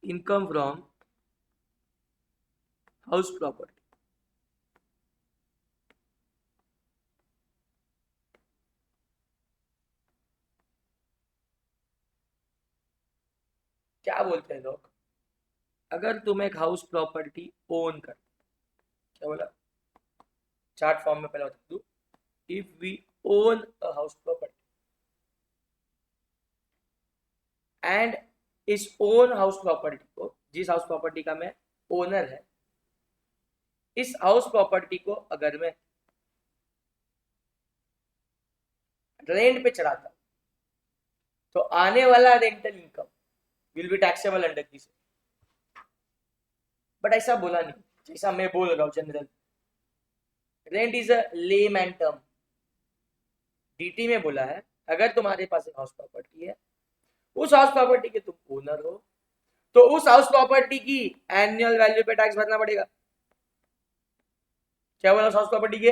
Income from house property. क्या बोलते हैं लोग, अगर तुम एक हाउस प्रॉपर्टी ओन कर, क्या बोला, चार्ट फॉर्म में पहले बता दूं, if we own a house property and इस ओन हाउस प्रॉपर्टी को, जिस हाउस प्रॉपर्टी का मैं ओनर है, इस हाउस प्रॉपर्टी को अगर मैं रेंट पे चढ़ाता, तो आने वाला rental income will be taxable under this. But ऐसा बोला नहीं, जैसा मैं बोल रहा हूँ general. Rent is a layman term. DT में बोला है, अगर तुम्हारे पास एक हाउस प्रॉपर्टी है, उस हाउस प्रॉपर्टी के तुम ओनर हो, तो उस हाउस प्रॉपर्टी की एनुअल वैल्यू पे टैक्स भरना पड़ेगा। क्या बोला, हाउस प्रॉपर्टी के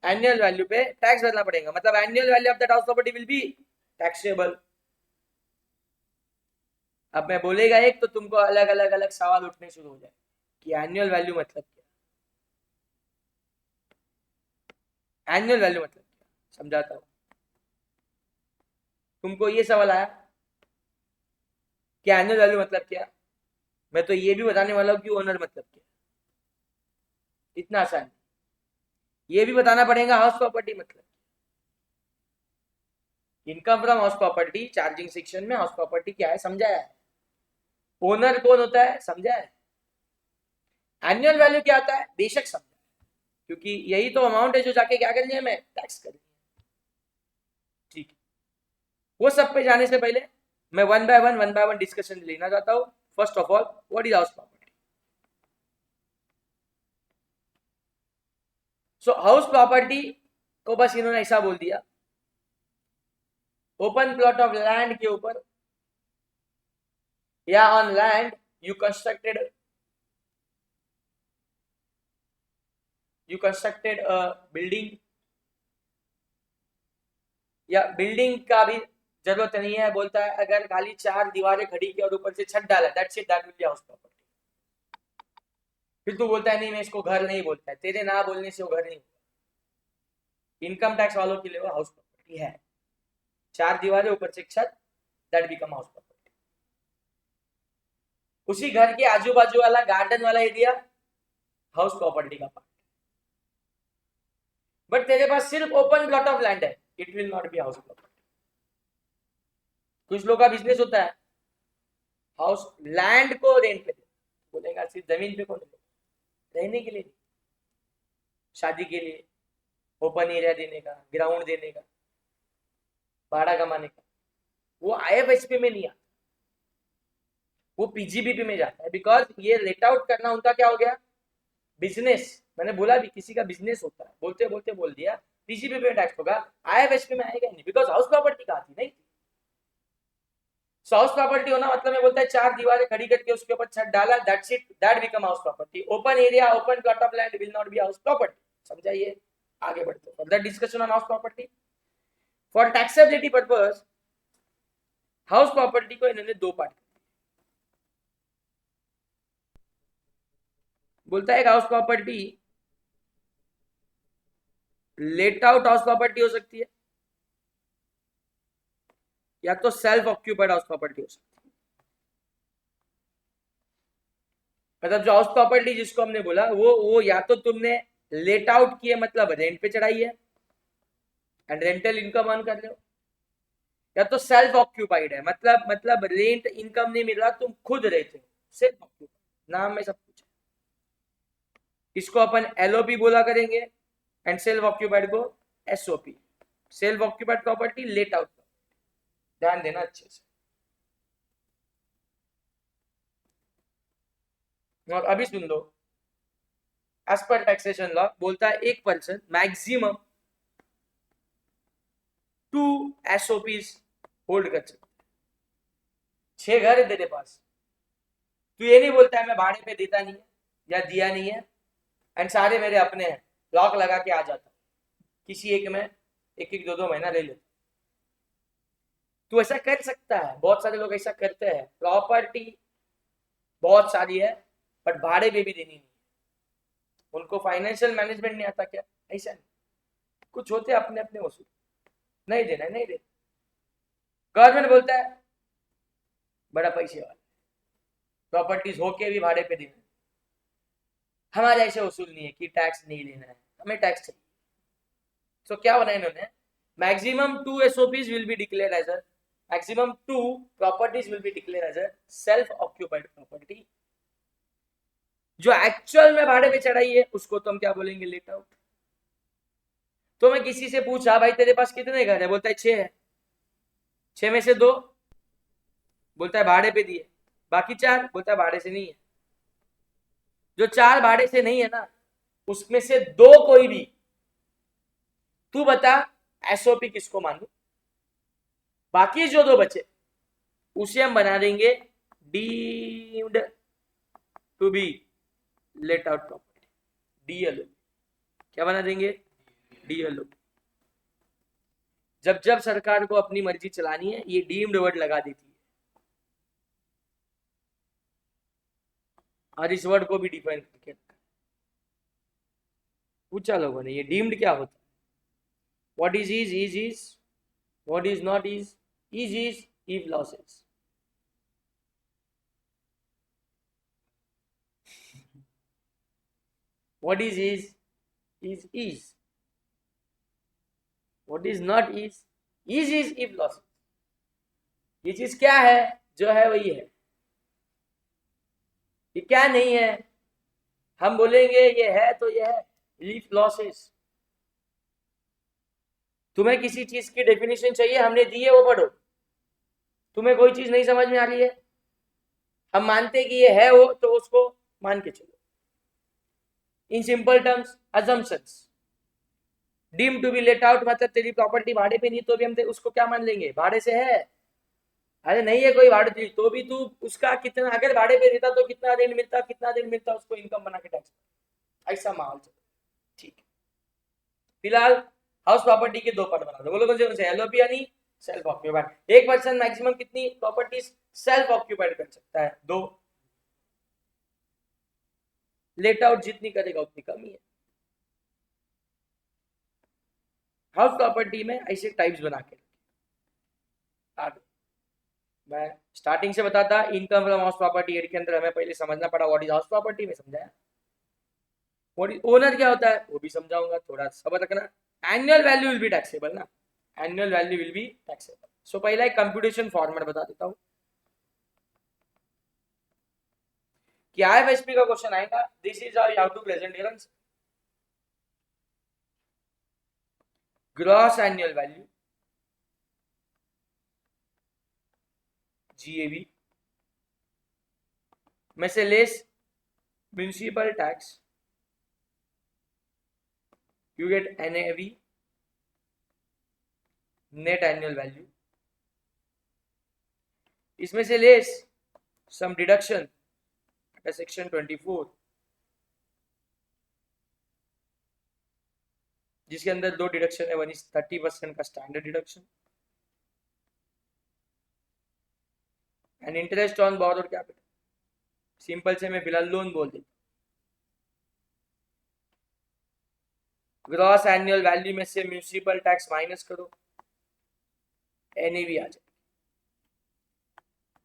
एनुअल वैल्यू पे टैक्स भरना पड़ेगा, मतलब annual value of that house property will be taxable. अब मैं बोलेगा एक तो तुमको अलग अलग अलग सवाल उठने शुरू हो जाए कि एनुअल वैल्यू मतलब क्या, एनुअल वैल्यू मतलब क्या, समझाता हूं। तुमको ये सवाल आया कि एनुअल वैल्यू मतलब क्या, मैं तो ये भी बताने वाला हूँ कि ओनर मतलब क्या। इतना आसान, ये भी बताना पड़ेगा हाउस प्रॉपर्टी मतलब। Income from house property charging section में हाउस प्रॉपर्टी क्या है समझाया है, ओनर कौन होता है समझा है, एनुअल वैल्यू क्या होता है बेशक समझा, क्योंकि यही तो अमाउंट है जो जाके क्या करनी है, हमें टैक्स करनी है। ठीक है, वो सब पे जाने से पहले मैं वन बाय वन डिस्कशन लेना चाहता हूं। First of all, what is house property? So house property को बस इन्होंने ऐसा बोल दिया, ओपन प्लॉट ऑफ लैंड के ऊपर या on land you constructed a building, या बिल्डिंग का भी जरूरत नहीं है, बोलता है अगर खाली 4 दीवारें खड़ी की और ऊपर से छत डाला, that's it, that will be house property. फिर तू बोलता है नहीं मैं इसको घर नहीं बोलता है, तेरे ना बोलने से वो घर नहीं होता। इनकम टैक्स वालों के लिए वो हाउस प्रॉपर्टी है, 4 दीवारें ऊपर से छत, दैट बिकम हाउस प्रॉपर्टी। उसी घर के आजू बाजू वाला गार्डन वाला एरिया हाउस प्रॉपर्टी का पार्ट। बट तेरे पास सिर्फ ओपन प्लॉट ऑफ लैंड है, it will not be house property. कुछ लोग का बिजनेस होता है, हाउस लैंड को रेंट पे बोलेगा, सिर्फ जमीन पे कौन रहने के लिए, शादी के लिए, ओपन एरिया देने का, ग्राउंड देने का, भाड़ा कमाने का, वो आईएफएसपी में नहीं आता, वो पीजीबीपी में जाता है। बिकॉज ये लेट आउट करना उनका क्या हो गया, बिजनेस। मैंने बोला भी किसी का बिजनेस होता है, बोलते बोलते बोल दिया, पीजीबीपी में टैक्स होगा, आईएफएसपी में आएगा नहीं, बिकॉज हाउस प्रॉपर्टी का आती नहीं। हाउस प्रॉपर्टी होना मतलब मैं बोलता है 4 दीवारें खड़ी करके उसके ऊपर छत डाला, that's it, that become house property. Open area, open plot of land will not be house property. समझाइए, आगे बढ़ते हैं further discussion on house property. For taxability purpose house property को इन्होंने 2 पार्ट, बोलता है house property let out house property हो सकती है, या तो सेल्फ ऑक्यूपाइड हाउस प्रॉपर्टी हो सकती है। मतलब जो हाउस प्रॉपर्टी जिसको हमने बोला वो या तो तुमने लेट आउट किए मतलब रेंट पे चढ़ाई है एंड रेंटल इनकम अर्न कर रहे हो, या तो सेल्फ ऑक्यूपाइड है, मतलब रेंट इनकम नहीं मिल रहा, तुम खुद रहते हो, सेल्फ ऑक्यूपाइड नाम में सब कुछ है। इसको अपन एलओपी बोला करेंगे एंड सेल्फ ऑक्यूपाइड को SOP, self occupied property, let out. ध्यान देना अच्छे से। और अभी सुन लो, एज पर टैक्सेशन लॉ बोलता है एक पर्सन मैक्सिमम 2 एसओपीज होल्ड कर सकते। 6 घर है तेरे पास, तू ये नहीं बोलता है मैं भाड़े पे देता नहीं है या दिया नहीं है एंड सारे मेरे अपने हैं, लॉक लगा के आ जाता, किसी एक में एक एक 2 महीना ले लेता। तू ऐसा कर सकता है, बहुत सारे लोग ऐसा करते हैं। प्रॉपर्टी बहुत सारी है, बट भाड़े पे भी देनी नहीं है। उनको फाइनेंशियल मैनेजमेंट नहीं आता क्या? ऐसा नहीं, कुछ होते अपने अपने वसूल, नहीं देना है नहीं देना। गवर्नमेंट बोलता है बड़ा पैसे वाला, प्रॉपर्टीज होके भी भाड़े पे देना, हमारे ऐसे वसूल नहीं है कि टैक्स नहीं लेना है, हमें टैक्स चाहिए। तो क्या बनाया इन्होंने, maximum 2 SOPs will be declared as a, maximum 2 properties will be declared as a self occupied property. जो एक्चुअल में भाड़े पे चढ़ाई है उसको तो हम क्या बोलेंगे, लेट आउट। तो मैं किसी से पूछा भाई तेरे पास कितने घर है, बोलता है 6 है, 6 में से 2 बोलता है भाड़े पे दिए, बाकी 4 बोलता है भाड़े से नहीं है। जो 4 भाड़े से नहीं है ना, उसमें से 2 कोई भी, तू बता एसओपी किसको मानू, बाकी जो 2 बचे उसे हम बना देंगे deemed to be let out property, DLO. क्या बना देंगे, डीएलओ। जब जब सरकार को अपनी मर्जी चलानी है ये डीम्ड वर्ड लगा देती है, और इस वर्ड को भी डिफाइन करके पूछा लोगों ने, ये डीम्ड क्या होता है, what is is, what is not is if losses. What is is, what is not is if losses. ये चीज क्या है, जो है वही है, ये क्या नहीं है, हम बोलेंगे ये है तो ये है, इफ लॉसेस। तुम्हें किसी चीज की डेफिनेशन चाहिए, हमने दी है वो पढ़ो। तुम्हें कोई चीज नहीं समझ में आ रही है, हम मानते कि ये है वो, तो उसको मान के चलो। In simple terms, assumptions. Deem to be let out मतलब तेरी प्रॉपर्टी भाड़े पे नहीं तो भी हम उसको क्या मान लेंगे, भाड़े से है। अरे नहीं है कोई भाड़े तो भी तू उसका कितना, अगर भाड़े पे देता तो कितना दिन मिलता, कितना दिन मिलता, उसको इनकम बना के टैक्स, ऐसा माहौल चल। ठीक है, फिलहाल हाउस प्रॉपर्टी के 2 पार्ट बना दो, बोलो कौन से, एलओपी यानी सेल्फ ऑक्यूपाइड। एक पर्सन मैक्सिमम कितनी प्रॉपर्टीज सेल्फ ऑक्यूपाइड कर सकता है, 2। लेट आउट जितनी करेगा उतनी कम ही है। हाउस प्रॉपर्टी में ऐसे टाइप्स बना के आगे मैं स्टार्टिंग से बताता, income from house property head के अंदर हमें पहले समझना पड़ा व्हाट इज हाउस प्रॉपर्टी में समझाया, व्हाट इज ओनर क्या होता है वो भी समझाऊंगा, थोड़ा सब्र रखना। Annual value will be taxable ना, annual value will be taxable. So पहला एक कंप्यूटेशन फॉर्मेट बता देता हूं कि आईएफएसपी का क्वेश्चन आएगा, this is how you have to present your answer. Gross annual value GAV में से less municipal tax, you get NAV, net annual value, इसमें से लेस some deduction section 24 जिसके अंदर 2 डिडक्शन है, 1 is 30% का standard deduction and interest on borrowed capital. Simple से मैं फिलहाल लोन बोल देता हूं। ग्रॉस एनुअल वैल्यू में से म्युनिसिपल टैक्स माइनस करो, एनएवी आ जाए,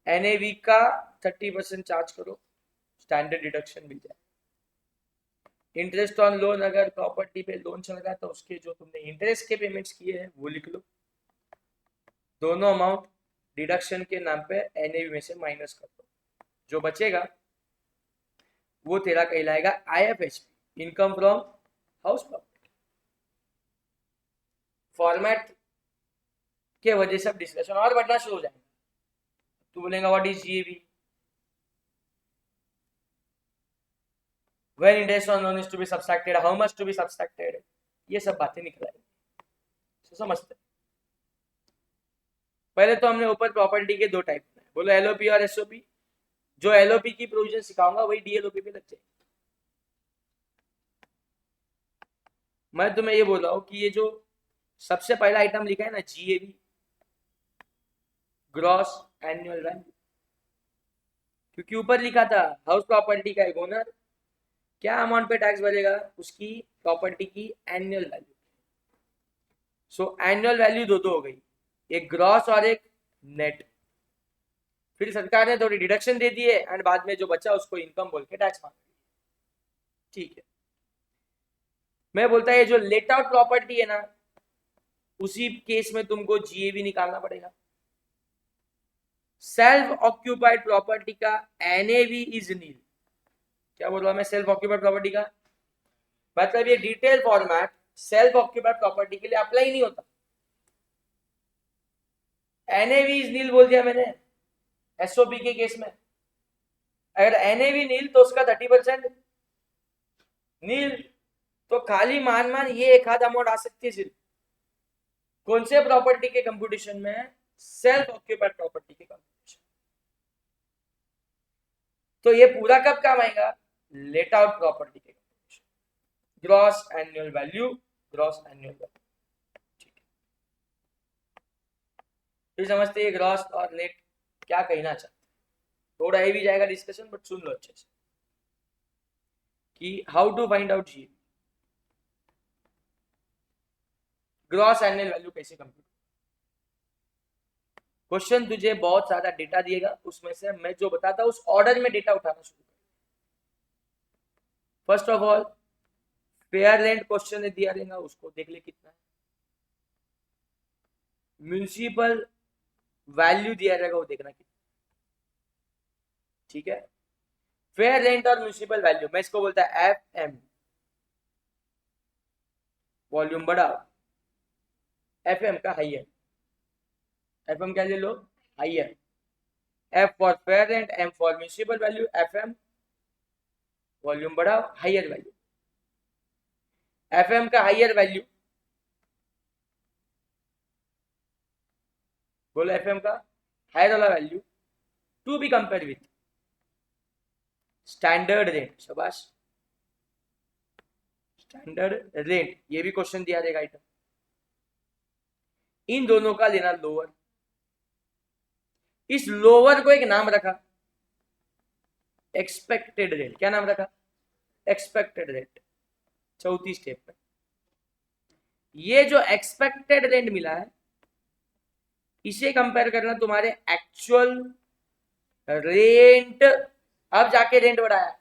एनएवी का 30% चार्ज करो, स्टैंडर्ड डिडक्शन मिल जाए। इंटरेस्ट ऑन लोन, अगर प्रॉपर्टी पे लोन चल रहा है तो उसके जो तुमने इंटरेस्ट के पेमेंट्स किए हैं वो लिख लो, दोनों अमाउंट डिडक्शन के नाम पे एनएवी में से माइनस कर दो, जो बचेगा वो तेरा कहलाएगा IFSP, income from house property. Format के वजह से अब डिस्कशन और बढ़ना शुरू हो जाएगा। तू बोलेगा what is GAV, when interest on loan is to be subtracted, how much to be subtracted, ये सब बातें निकल आएगी, तो समझते। पहले तो हमने ऊपर प्रॉपर्टी के 2 टाइप बनाए, बोलो एलओपी और एसओपी। जो एलओपी की प्रोविजन सिखाऊंगा वही डीएलओपी पे लग जाएगी। मैं तुम्हें ये बोल रहा हूं कि ये जो सबसे पहला आइटम लिखा है ना, जीएवी, ग्रॉस एनुअल वैल्यू, क्योंकि ऊपर लिखा था हाउस प्रॉपर्टी का एक ओनर क्या अमाउंट पे टैक्स भरेगा, उसकी प्रॉपर्टी की एनुअल वैल्यू। सो एनुअल वैल्यू दो हो गई, एक ग्रॉस और एक नेट। फिर सरकार ने थोड़ी डिडक्शन दे दी है एंड बाद में जो बचा उसको इनकम बोल के टैक्स मांग। ठीक है, मैं बोलता है जो लेट आउट प्रॉपर्टी है ना, उसी केस में तुमको जीएवी निकालना पड़ेगा। सेल्फ ऑक्यूपाइड प्रॉपर्टी का एनएवी इज नील। क्या बोल रहा मैं, सेल्फ ऑक्यूपाइड प्रॉपर्टी का मतलब ये detail format self occupied property के लिए अप्लाई नहीं होता। एनएवी इज नील बोल दिया मैंने एसओपी के केस में। अगर एनएवी नील तो उसका 30% नील, तो खाली मान ये एक आध अमाउंट आ सकती है सिर्फ कौन से प्रॉपर्टी के कंप्यूटेशन में, सेल्फ ऑक्यूपाइड प्रॉपर्टी के कंप्यूटेशन। तो ये पूरा कब काम आएगा, लेट आउट प्रॉपर्टी के computation. Gross annual value, gross annual value. ठीक है, फिर समझते हैं ग्रॉस और नेट क्या कहना चाहते। थोड़ा ही भी जाएगा डिस्कशन, बट सुन लो अच्छे से कि how to find out G gross annual value कैसे कंप्यूट। क्वेश्चन तुझे बहुत सारा डेटा दिएगा, उसमें से मैं जो बताता हूं उस ऑर्डर में डेटा उठाना शुरू कर। First of all fair rent question दिया रहेगा, उसको देख ले कितना है। म्यूनिसिपल वैल्यू दिया रहेगा, वो देखना कितना। ठीक है, फेयर रेंट और म्यूनिसिपल वैल्यू मैं इसको बोलता है एफ एम। वॉल्यूम बढ़ाओ, एफ एम का हाइयर, एफ एम क्या ले लो, higher. F for fair rent, M for municipal value, F M volume बढ़ाओ, हाइयर वैल्यू। एफ एम का हाइयर वैल्यू, बोलो एफ एम का हायर वाला value to be compare with standard rent. शाबाश, standard rent ये भी क्वेश्चन दिया रहेगा आइटम। इन दोनों का लेना लोअर। इस लोअर को एक नाम रखा एक्सपेक्टेड रेट। क्या नाम रखा, एक्सपेक्टेड रेट। चौथी स्टेप में ये जो एक्सपेक्टेड रेंट मिला है इसे कंपेयर करना तुम्हारे एक्चुअल रेंट। अब जाके रेंट बढ़ाया,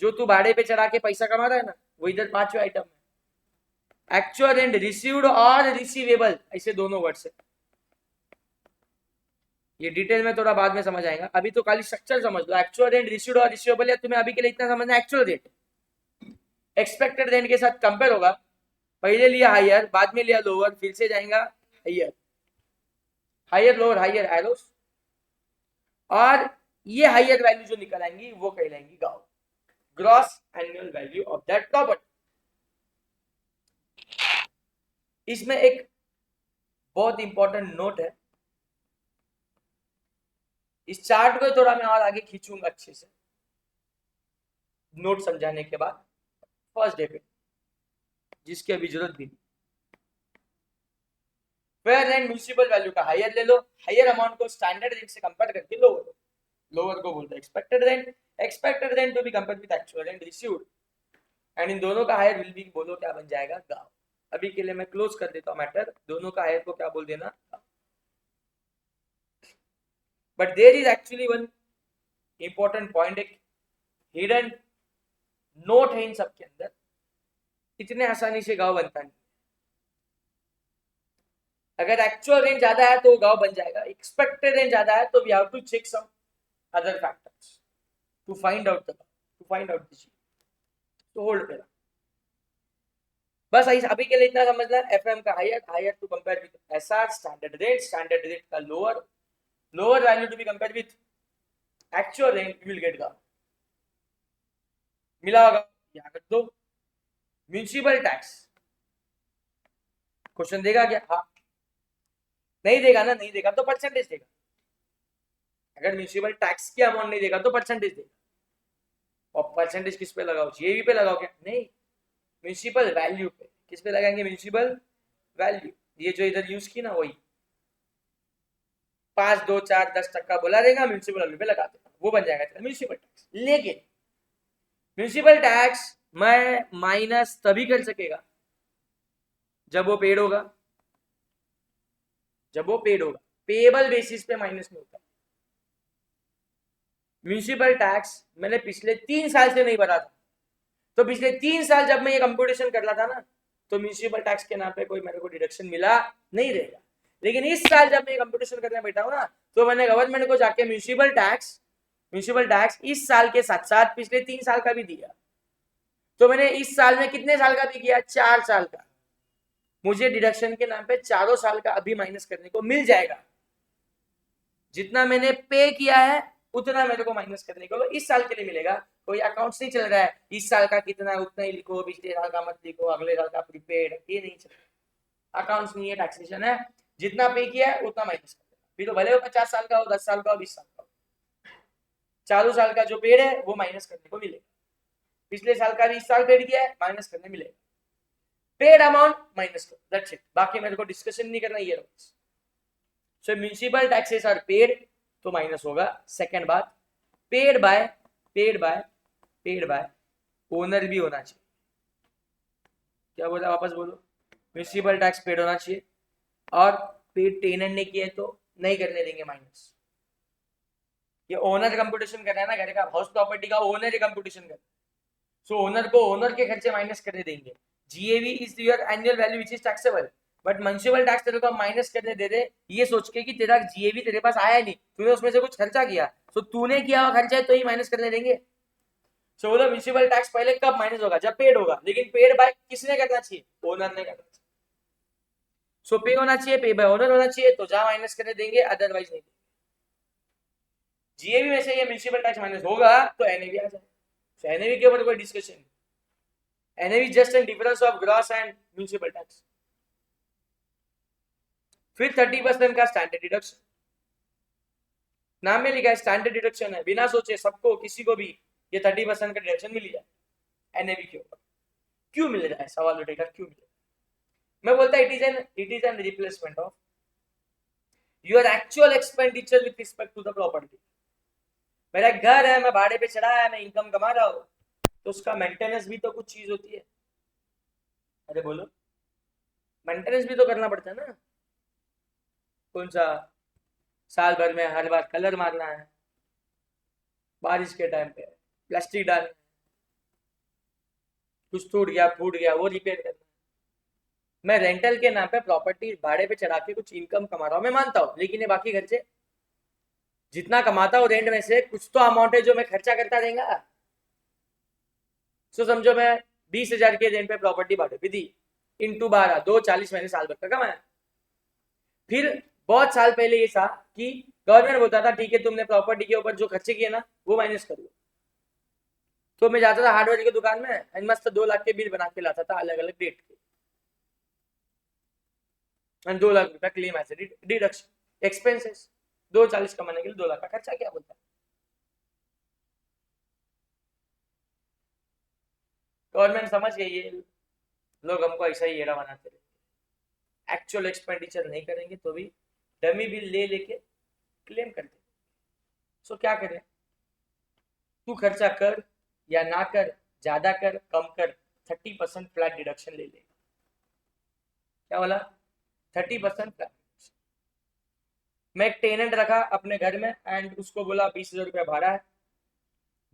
जो तू भाड़े पे चढ़ा के पैसा कमा रहा है ना, वो इधर पांचवे आइटम में एक्चुअल रेंट रिसीव्ड और रिसीवेबल, ऐसे दोनों वर्ड्स है। ये डिटेल में थोड़ा बाद में समझ आएगा, अभी तो खाली स्ट्रक्चर समझ लो। एक्चुअल रेंट रिसीव्ड और रिसीवेबल है, तुम्हें अभी के लिए इतना समझना। एक्चुअल रेंट एक्सपेक्टेड रेंट के साथ कंपेयर होगा, पहले लिया हायर, बाद में लिया लोअर, फिर से जाएगा higher, higher lower, higher arrows, और ये हायर वैल्यू जो निकल आएंगी वो कहलाएंगी गांव, gross annual value of that property. इसमें एक बहुत इंपॉर्टेंट नोट है, इस चार्ट को थोड़ा मैं और आगे खींचूंगा अच्छे से नोट समझाने के बाद फर्स्ट डे पे, जिसकी अभी जरूरत भी नहीं। फेयर रेंट म्यूनिसिपल वैल्यू का हायर ले लो, हायर अमाउंट को स्टैंडर्ड रेंट से कंपेयर करके लोअर, लोअर को बोलते हैं expected rent. Expected rent to be compare with actual rent received, and इन दोनों का हायर विल बी, बोलो क्या बन जाएगा, गांव। अभी के लिए मैं क्लोज कर देता हूं मैटर, दोनों का हायर को क्या बोल देना, but there is actually one important point, एक हिडन नोट है इन सब के अंदर। इतने आसानी से गांव बनता नहीं, अगर एक्चुअल रेंज ज्यादा है तो गांव बन जाएगा, एक्सपेक्टेड रेंज ज्यादा है तो we have to check some other factors to find out the चीज। तो होल्ड करा, बस अभी के लिए इतना समझना। एफएम का higher, higher to compare with SR standard rate, standard rate का lower, lower value to be compare with actual rate, you will get गांव। मिला होगा, यहां कर दो। म्यूनिसिपल टैक्स क्वेश्चन देगा क्या, हाँ नहीं देगा ना, नहीं देगा तो परसेंटेज देगा। अगर म्यूनिसिपल टैक्स की अमाउंट नहीं देगा तो परसेंटेज देगा, और परसेंटेज किस पे लगाओ, जीएवी पे लगाओ क्या, नहीं म्यूनिसिपल वैल्यू पे। किस पे लगाएंगे, म्यूनिसिपल वैल्यू। ये जो इधर यूज की ना वही, 5, 2, 4, 10% बोला देगा, म्यूनिसिपल वैल्यू पे लगा देगा, वो बन जाएगा म्यूनिसिपल टैक्स। लेकिन म्यूनिसिपल टैक्स मैं माइनस तभी कर सकेगा जब वो पेड होगा, जब वो पेड होगा, पेएबल बेसिस पे माइनस नहीं होता। म्यूनिसिपल टैक्स मैंने पिछले 3 साल से नहीं भरा था, तो पिछले 3 साल जब मैं ये कंप्यूटेशन कर रहा था ना, तो म्यूनिसिपल टैक्स के नाम पे कोई मेरे को डिडक्शन मिला नहीं रहेगा। लेकिन इस साल जब मैं कंप्यूटेशन करने बैठा हूँ ना, तो मैंने गवर्नमेंट को जाके म्यूनिसिपल टैक्स इस साल के साथ साथ पिछले 3 साल का भी दिया। तो मैंने इस साल में कितने साल का भी किया? 4 साल का। मुझे डिडक्शन के नाम पे 4 साल का अभी माइनस करने को मिल जाएगा। जितना मैंने पे किया है उतना मेरे को माइनस करने को इस साल के लिए मिलेगा। कोई अकाउंट्स नहीं चल रहा है इस साल का कितना है उतना ही लिखो, पिछले साल का मत लिखो, अगले साल का प्रीपेड, ये नहीं चल रहा। अकाउंट्स नहीं है, टैक्सेशन है, जितना पे किया है उतना माइनस कर देगा। फिर तो भले वो 50 साल का हो, 10 साल का हो, 20 साल का हो, 4 साल का जो पेड है वो माइनस करने को मिलेगा। पिछले साल का भी इस साल पेड किया है, माइनस करने मिलेगा। पेड अमाउंट माइनस करो, दैट्स इट। बाकी मेरे को डिस्कशन नहीं करना, ये रहो। सो म्यूनिसिपल टैक्सेस आर पेड, तो माइनस होगा। सेकंड बात, पेड बाय ओनर भी होना चाहिए। क्या बोला, वापस बोलो। म्यूनिसिपल टैक्स पेड होना चाहिए, और पेड टेनेंट ने किया तो नहीं करने देंगे माइनस। ये ओनर कंप्यूटेशन कर रहा है ना घर का, हाउस प्रॉपर्टी का ओनर कंप्यूटेशन कर, सो ओनर को ओनर के खर्चे माइनस करने देंगे। GAV is your annual value which is taxable, but municipal tax तेरे को माइनस करने दे दे ये सोच के कि तेरा जीएवी तेरे पास आया नहीं, तूने उसमें से कुछ खर्चा किया, सो तूने किया हुआ खर्चा है तो ही माइनस करने देंगे। सो बोलो म्युनिसिपल टैक्स पहले कब माइनस होगा? जब पेड होगा। लेकिन पेड बाय किसने करना चाहिए? ओनर ने करना चाहिए। सो पे होना चाहिए, पे बाय ओनर होना चाहिए, तो जहां माइनस करने देंगे, अदरवाइज नहीं देंगे। जीएवी में से ये म्युनिसिपल टैक्स माइनस होगा तो एनएवी आ जाएगा। एनएवी के ऊपर कोई discussion, NAV is just a difference of gross and municipal tax. फिर 30% का स्टैंडर्ड डिडक्शन, नाम में लिखा है स्टैंडर्ड डिडक्शन है, बिना सोचे सबको किसी को भी ये 30% का डिडक्शन मिल जाए NAV के ऊपर। क्यों मिल रहा है? सवाल उठेगा क्यों मिल रहा है? मैं बोलता it is an replacement of your actual expenditure with respect to the property. मेरा घर है, मैं भाड़े पे चढ़ा है, मैं इनकम कमा रहा हूँ, तो उसका मेंटेनेंस भी तो कुछ चीज होती है। अरे बोलो, मेंटेनेंस भी तो करना पड़ता है ना। कौन सा? साल भर में हर बार कलर मारना है, बारिश के टाइम पे प्लास्टिक डालना, कुछ टूट गया वो रिपेयर करना। मैं रेंटल के नाम पे प्रॉपर्टी भाड़े पे चढ़ा के कुछ इनकम कमा रहा हूँ, मैं मानता हूँ, लेकिन ये बाकी खर्चे जितना कमाता हूँ रेंट में से कुछ तो अमाउंट है जो मैं खर्चा करता रहेगा। सो समझो मैं 20,000 के रेंट पे प्रॉपर्टी भाड़े पे दी, इंटू 12, 240 महीने साल भर का कमाया। फिर बहुत साल पहले ये था कि गवर्नमेंट बोलता था ठीक है तुमने प्रॉपर्टी के ऊपर जो खर्चे किए ना वो माइनस कर लो। तो मैं जाता था हार्डवेयर की दुकान में, मस्त 2 लाख के बिल बना के लाता था अलग अलग डेट के, 2 लाख रुपया क्लेम ऐसे डिडक्शन एक्सपेंसेस, 240 कमाने के लिए 2 लाख का खर्चा, क्या बोलता है गवर्नमेंट? समझ गई ये लोग हमको ऐसा ही एड़ा बनाते रहे, एक्चुअल एक्सपेंडिचर नहीं करेंगे तो भी डमी बिल ले लेके क्लेम करते। सो क्या करें, तू खर्चा कर या ना कर, ज्यादा कर कम कर, 30% फ्लैट डिडक्शन ले ले। क्या बोला? 30% फ्लैट। मैं एक टेनेंट रखा अपने घर में एंड उसको बोला 20,000 रुपया भाड़ा है,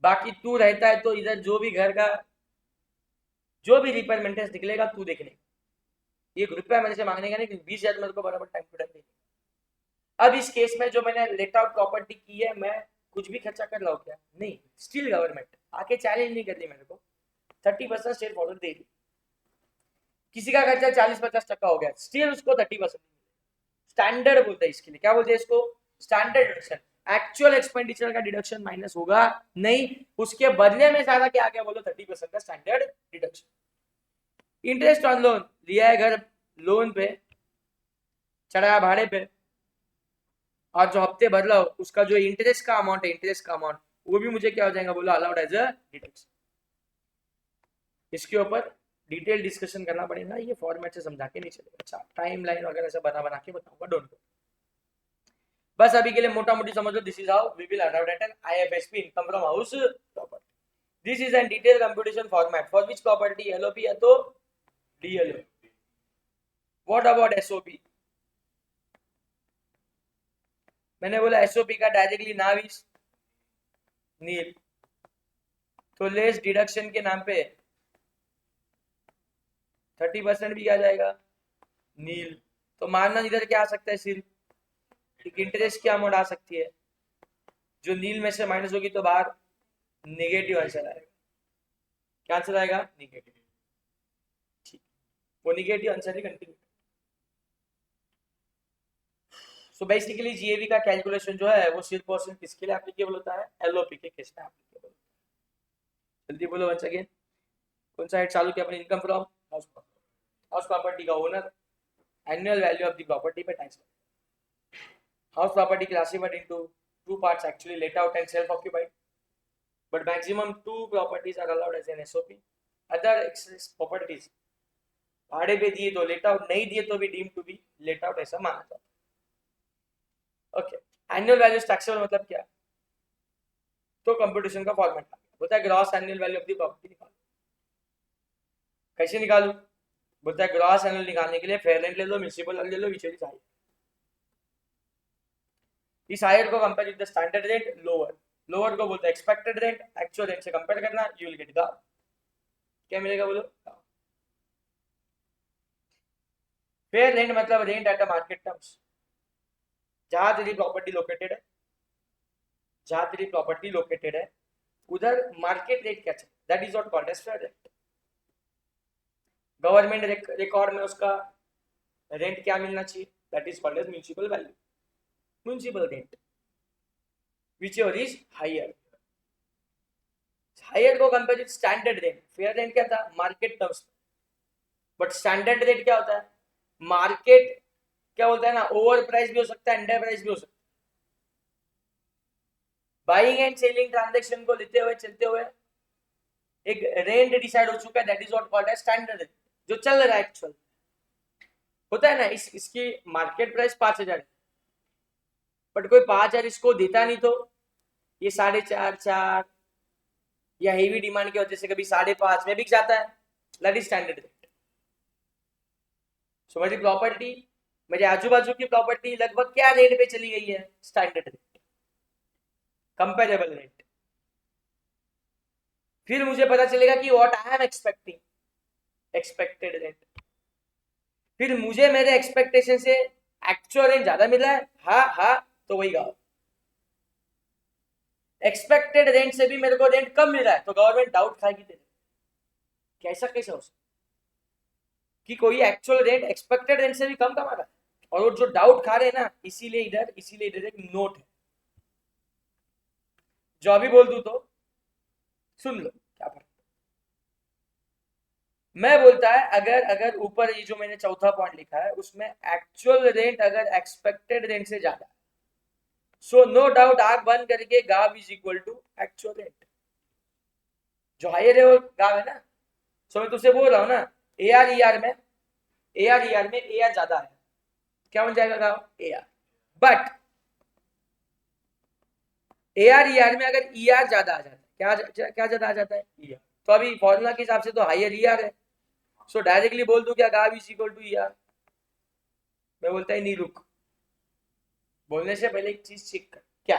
बाकी तू रहता है तो इधर जो भी घर का जो भी रिपेयर मेंटेनेंस निकलेगा तू देख ले, 1 रुपया मेरे से मांगने का नहीं, 20,000 मेरे को बराबर टाइम टू टाइम देगा। अब इस केस में जो मैंने लेट आउट प्रॉपर्टी की है, मैं कुछ भी खर्चा कर रहा हूँ क्या? नहीं, स्टिल गवर्नमेंट आके चैलेंज नहीं कर रही मेरे को, 30% स्टेट फॉरवर्ड दे दी। किसी का खर्चा 40-50% हो गया, स्टिल उसको 30% स्टैंडर्ड बोलते हैं इसके लिए। क्या बोलते हैं इसको? Standard deduction. एक्चुअल एक्सपेंडिचर का डिडक्शन माइनस होगा नहीं, उसके बदले में सारा क्या आ गया बोलो? 30% का standard deduction. Interest on loan, लिया है घर लोन पे, चढ़ाया भाड़े पे, और जो हफ्ते भर रहा हो उसका जो इंटरेस्ट का अमाउंट वो भी मुझे क्या हो जाएगा बोलो? Allowed as a deduction. इसके ऊपर डिटेल डिस्कशन करना पड़ेगा, ये फॉर्मेट से समझा के नहीं चलेगा। अच्छा, टाइम लाइन वगैरह सब बना के बताऊंगा, डोंट बस अभी के लिए मोटा मोटी समझ लो, this is how we will arrive at an IFSP, income from house property. This is an detail computation format for which property, LOP या तो DLO. What about SOP? मैंने बोला SOP का डायरेक्टली नाम इज नील, तो लेस डिडक्शन के नाम पे 30% भी आ जाएगा नील. तो मानना इधर क्या आ सकता है, सिर्फ एक इंटरेस्ट क्या अमाउंट आ सकती है, जो नील में से माइनस होगी तो बाहर नेगेटिव आंसर आएगा. क्या आंसर आएगा? नेगेटिव. ठीक, वो नेगेटिव आंसर ही कंटिन्यू. सो बेसिकली जीएवी का कैलकुलेशन जो है वो सिर्फ और सिर्फ किसके लिए एप्लीकेबल होता है? LOP के केस में एप्लीकेबल होता है. जल्दी बोलो वंस अगेन, कौन सा हेड चालू किया अपने? इनकम फ्रॉम हाउस प्रॉपर्टी का owner, annual value of the property पे tax. House property classified into two parts actually, let out and self occupied, but maximum 2 properties are allowed as an SOP. other excess properties भाड़े पे दिए तो let out, नहीं दिए तो भी deem to be let out ऐसा माना जाता है. ओके, एनुअल वैल्यू टैक्सेबल मतलब क्या? तो कंप्यूटेशन का फॉर्मेट बोलता है gross annual value of the property निकालो. कैसे निकालू? बोलता है ग्रॉस एनुअल निकालने के लिए फेयर रेंट ले लो, म्युनिसिपल ले लो, विच इज हायर. इस हायर को compare with the standard rent, lower. Lower को बोलते हैं एक्सपेक्टेड रेंट, एक्चुअल रेंट से कंपेयर करना, यू विल गेट द, क्या मिलेगा बोलो? फेयर रेंट मतलब rent at a market terms. जहां तेरी प्रॉपर्टी लोकेटेड है, जहां तेरी प्रॉपर्टी लोकेटेड है उधर मार्केट रेट क्या चल, that is not called as fair rent. Government record में उसका रेंट क्या मिलना चाहिए, that is called as municipal value, municipal rent, which is higher. Higher को compare with standard rent. Fair rent क्या था? Market terms. But standard rate क्या होता है? मार्केट क्या बोलता है ना, ओवर प्राइस भी हो सकता है, अंडर प्राइस भी हो सकता है. बाइंग एंड सेलिंग ट्रांजैक्शन को लेते हुए चलते हुए एक रेंट डिसाइड हो चुका है, that is what called as standard rate, जो चल रहा है एक्चुअल. होता है ना, इसकी मार्केट प्राइस 5,000 है, बट कोई 5,000 इसको देता नहीं तो ये 4.5 4 या हेवी डिमांड की वजह से कभी 5.5 में बिक जाता है, दैट इज स्टैंडर्ड रेट. सो मेरी प्रॉपर्टी, मेरे आजू बाजू की प्रॉपर्टी लगभग क्या रेट पे चली गई है? Standard rate, comparable rate. फिर मुझे पता चलेगा कि what I am expecting, expected rate. फिर मुझे मेरे एक्सपेक्टेशन से एक्चुअल रेंट ज्यादा मिला है, हाँ तो वही गाओ. एक्सपेक्टेड रेंट से भी मेरे को रेंट कम मिल रहा है तो गवर्नमेंट डाउट खाएगी तेरे. कैसा कैसा हो सकता कि कोई एक्चुअल रेंट एक्सपेक्टेड रेंट से भी कम कमा रहा है, और वो जो डाउट खा रहे हैं ना, इसीलिए इधर एक नोट है, जो अभी बोल दूं तो सुन लो क्या फर्क. मैं बोलता है अगर ऊपर ये जो मैंने चौथा पॉइंट लिखा है उसमें एक्चुअल रेंट अगर एक्सपेक्टेड रेंट से ज्यादा है, सो नो डाउट आग बंद करके GAV is equal to actual rent. जो हायर है वो गाव है ना. सो मैं तुझसे बोल रहा हूं ना, AR में AR ज्यादा है, क्या बन जाएगा गाव? AR. बट AR में अगर ER ज्यादा आ जाता है, क्या ज्यादा आ जाता है? ER. तो अभी फॉर्मूला के हिसाब से तो हायर ER है, सो डायरेक्टली बोल दूं क्या गाव इज इक्वल टू ER? मैं बोलता है नहीं, रुक, बोलने से पहले एक चीज चेक कर. क्या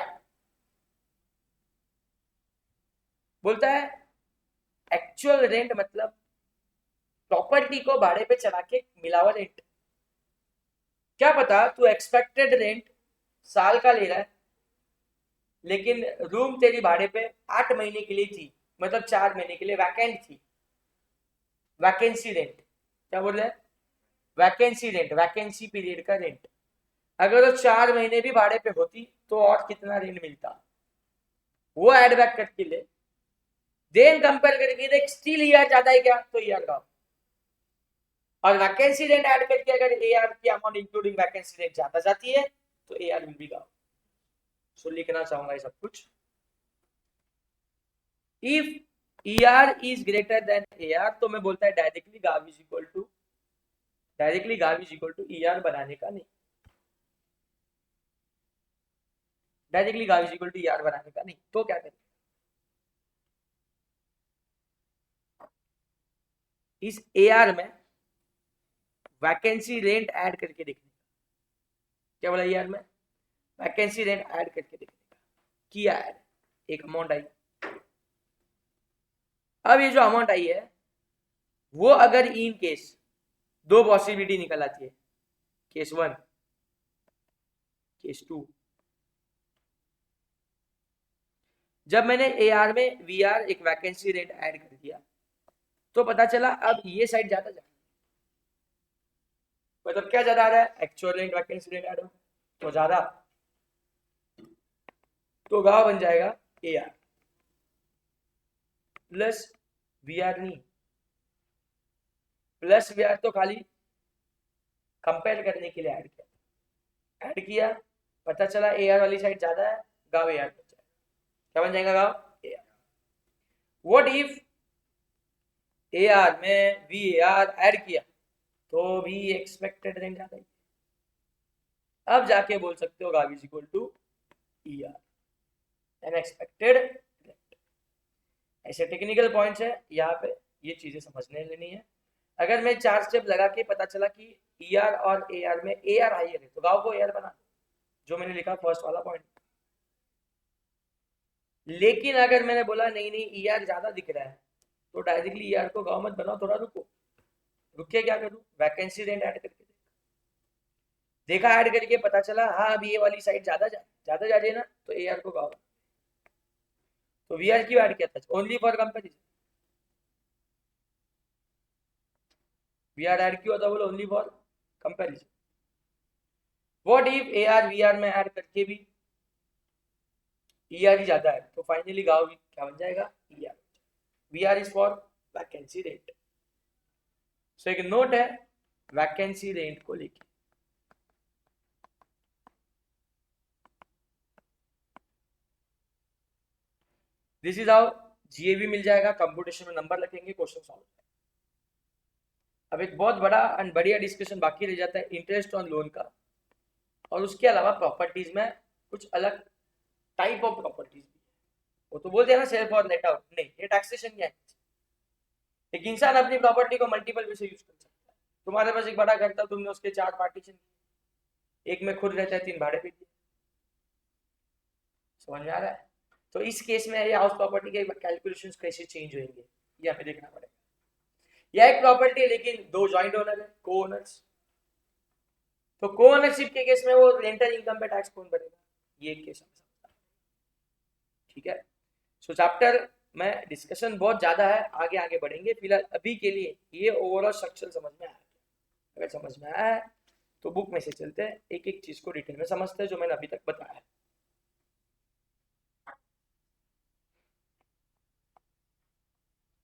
बोलता है? एक्चुअल रेंट मतलब प्रॉपर्टी को भाड़े पे चढ़ा के मिला हुआ रेंट. क्या पता तू एक्सपेक्टेड रेंट साल का ले रहा है, लेकिन रूम तेरी भाड़े पे 8 महीने के लिए थी, मतलब 4 महीने के लिए वैकेंट थी. वैकेंसी रेंट, क्या बोल रहे हैं? वैकेंसी रेंट, वैकेंसी पीरियड का रेंट. अगर वो 4 महीने भी भाड़े पे होती तो और कितना रेंट मिलता, वो एड बैक करके ले, देन कंपेयर करके देख स्टिल ER ज्यादा है क्या, तो ER का. और वैकेंसी रेंट ऐड करके अगर AR की अमाउंट इंक्लूडिंग वैकेंसी रेंट ज्यादा जाती है तो AR will be GAV. So लिखना चाहूंगा ये सब कुछ. If ER is greater than AR तो मैं बोलता है directly GAV is equal to ER बनाने का नहीं. डायरेक्टली गाँव इज इक्वल टू ER बनाने का नहीं, तो क्या करें, इस AR में वैकेंसी रेंट ऐड करके देखने, क्या बोला ER में वैकेंसी रेंट ऐड करके देखने का, किया ऐड, एक अमाउंट आई। अब ये जो अमाउंट आई है वो अगर इन केस दो पॉसिबिलिटी निकल आती है, केस 1 केस 2, जब मैंने AR में VR एक वैकेंसी रेट ऐड कर दिया तो पता चला अब ये साइड ज्यादा जा, मतलब क्या ज्यादा आ रहा है, actual rent vacancy rate add हो तो ज्यादा, तो गाँव बन जाएगा AR प्लस VR, नहीं प्लस VR तो खाली कंपेयर करने के लिए ऐड किया, पता चला AR वाली साइड ज्यादा है, गाँव AR बन जाएगा, क्या बन जाएगा गाँव AR। व्हाट इफ AR में VAR ऐड किया तो भी एक्सपेक्टेड रेंज ज्यादा ही, अब जाके बोल सकते हो GAV is equal to ER an expected rent. ऐसे टेक्निकल पॉइंट्स है, यहाँ पे ये चीजें समझने लेनी है। अगर मैं 4 स्टेप लगा के पता चला कि ER और AR में AR हाइयर है तो गाँव को AR बना, जो मैंने लिखा फर्स्ट वाला पॉइंट। लेकिन अगर मैंने बोला नहीं नहीं ER ज्यादा दिख रहा है तो डायरेक्टली ER को गाँव मत बनाओ, थोड़ा रुको, रुक के क्या करूं, वैकेंसी रेंट ऐड करके देखा, ऐड करके पता चला हाँ अब ये वाली साइड ज्यादा जा रही है ना, तो AR को गाँव, तो VR क्यों ऐड किया था, only for comparison, VR add क्यों होता बोलो, only for comparison. What if AR VR में ऐड करके भी ER ही ज्यादा है तो फाइनली गाँव क्या बन जाएगा ER, VR is for vacancy rate. So एक नोट है वैकेंसी रेट को लेके, दिस इज हाउ GAV मिल जाएगा, कंप्यूटेशन में नंबर रखेंगे, क्वेश्चन सॉल्व। अब एक बहुत बड़ा एंड बढ़िया डिस्कशन बाकी रह जाता है इंटरेस्ट ऑन लोन का, और उसके अलावा प्रॉपर्टीज में कुछ अलग टाइप ऑफ प्रॉपर्टीज भी, वो तो बोलते हैं ना सेल्फ और लेट आउट, नहीं ये टैक्सेशन क्या है, एक इंसान अपनी प्रॉपर्टी को मल्टीपल वे से यूज कर सकता है। तुम्हारे पास एक बड़ा घर था, तुमने उसके 4 पार्टीशन, एक में खुद रहता है 3 भाड़े पे, समझ में आ रहा है। तो इस केस में ये हाउस प्रॉपर्टी के कैलकुलेशंस कैसे चेंज होंगे ये हमें देखना पड़ेगा। यह एक प्रॉपर्टी है लेकिन 2 जॉइंट ओनर है, को ओनर्स, तो को ओनरशिप के केस में वो रेंटल इनकम पे टैक्स कौन भरेगा, ये एक केस, ठीक है। सो चैप्टर में डिस्कशन बहुत ज्यादा है, आगे आगे बढ़ेंगे, फिलहाल अभी के लिए ये ओवरऑल स्ट्रक्चर समझ में आया, अगर समझ में आया है तो बुक में से चलते हैं, एक एक चीज को डिटेल में समझते हैं जो मैंने अभी तक बताया है।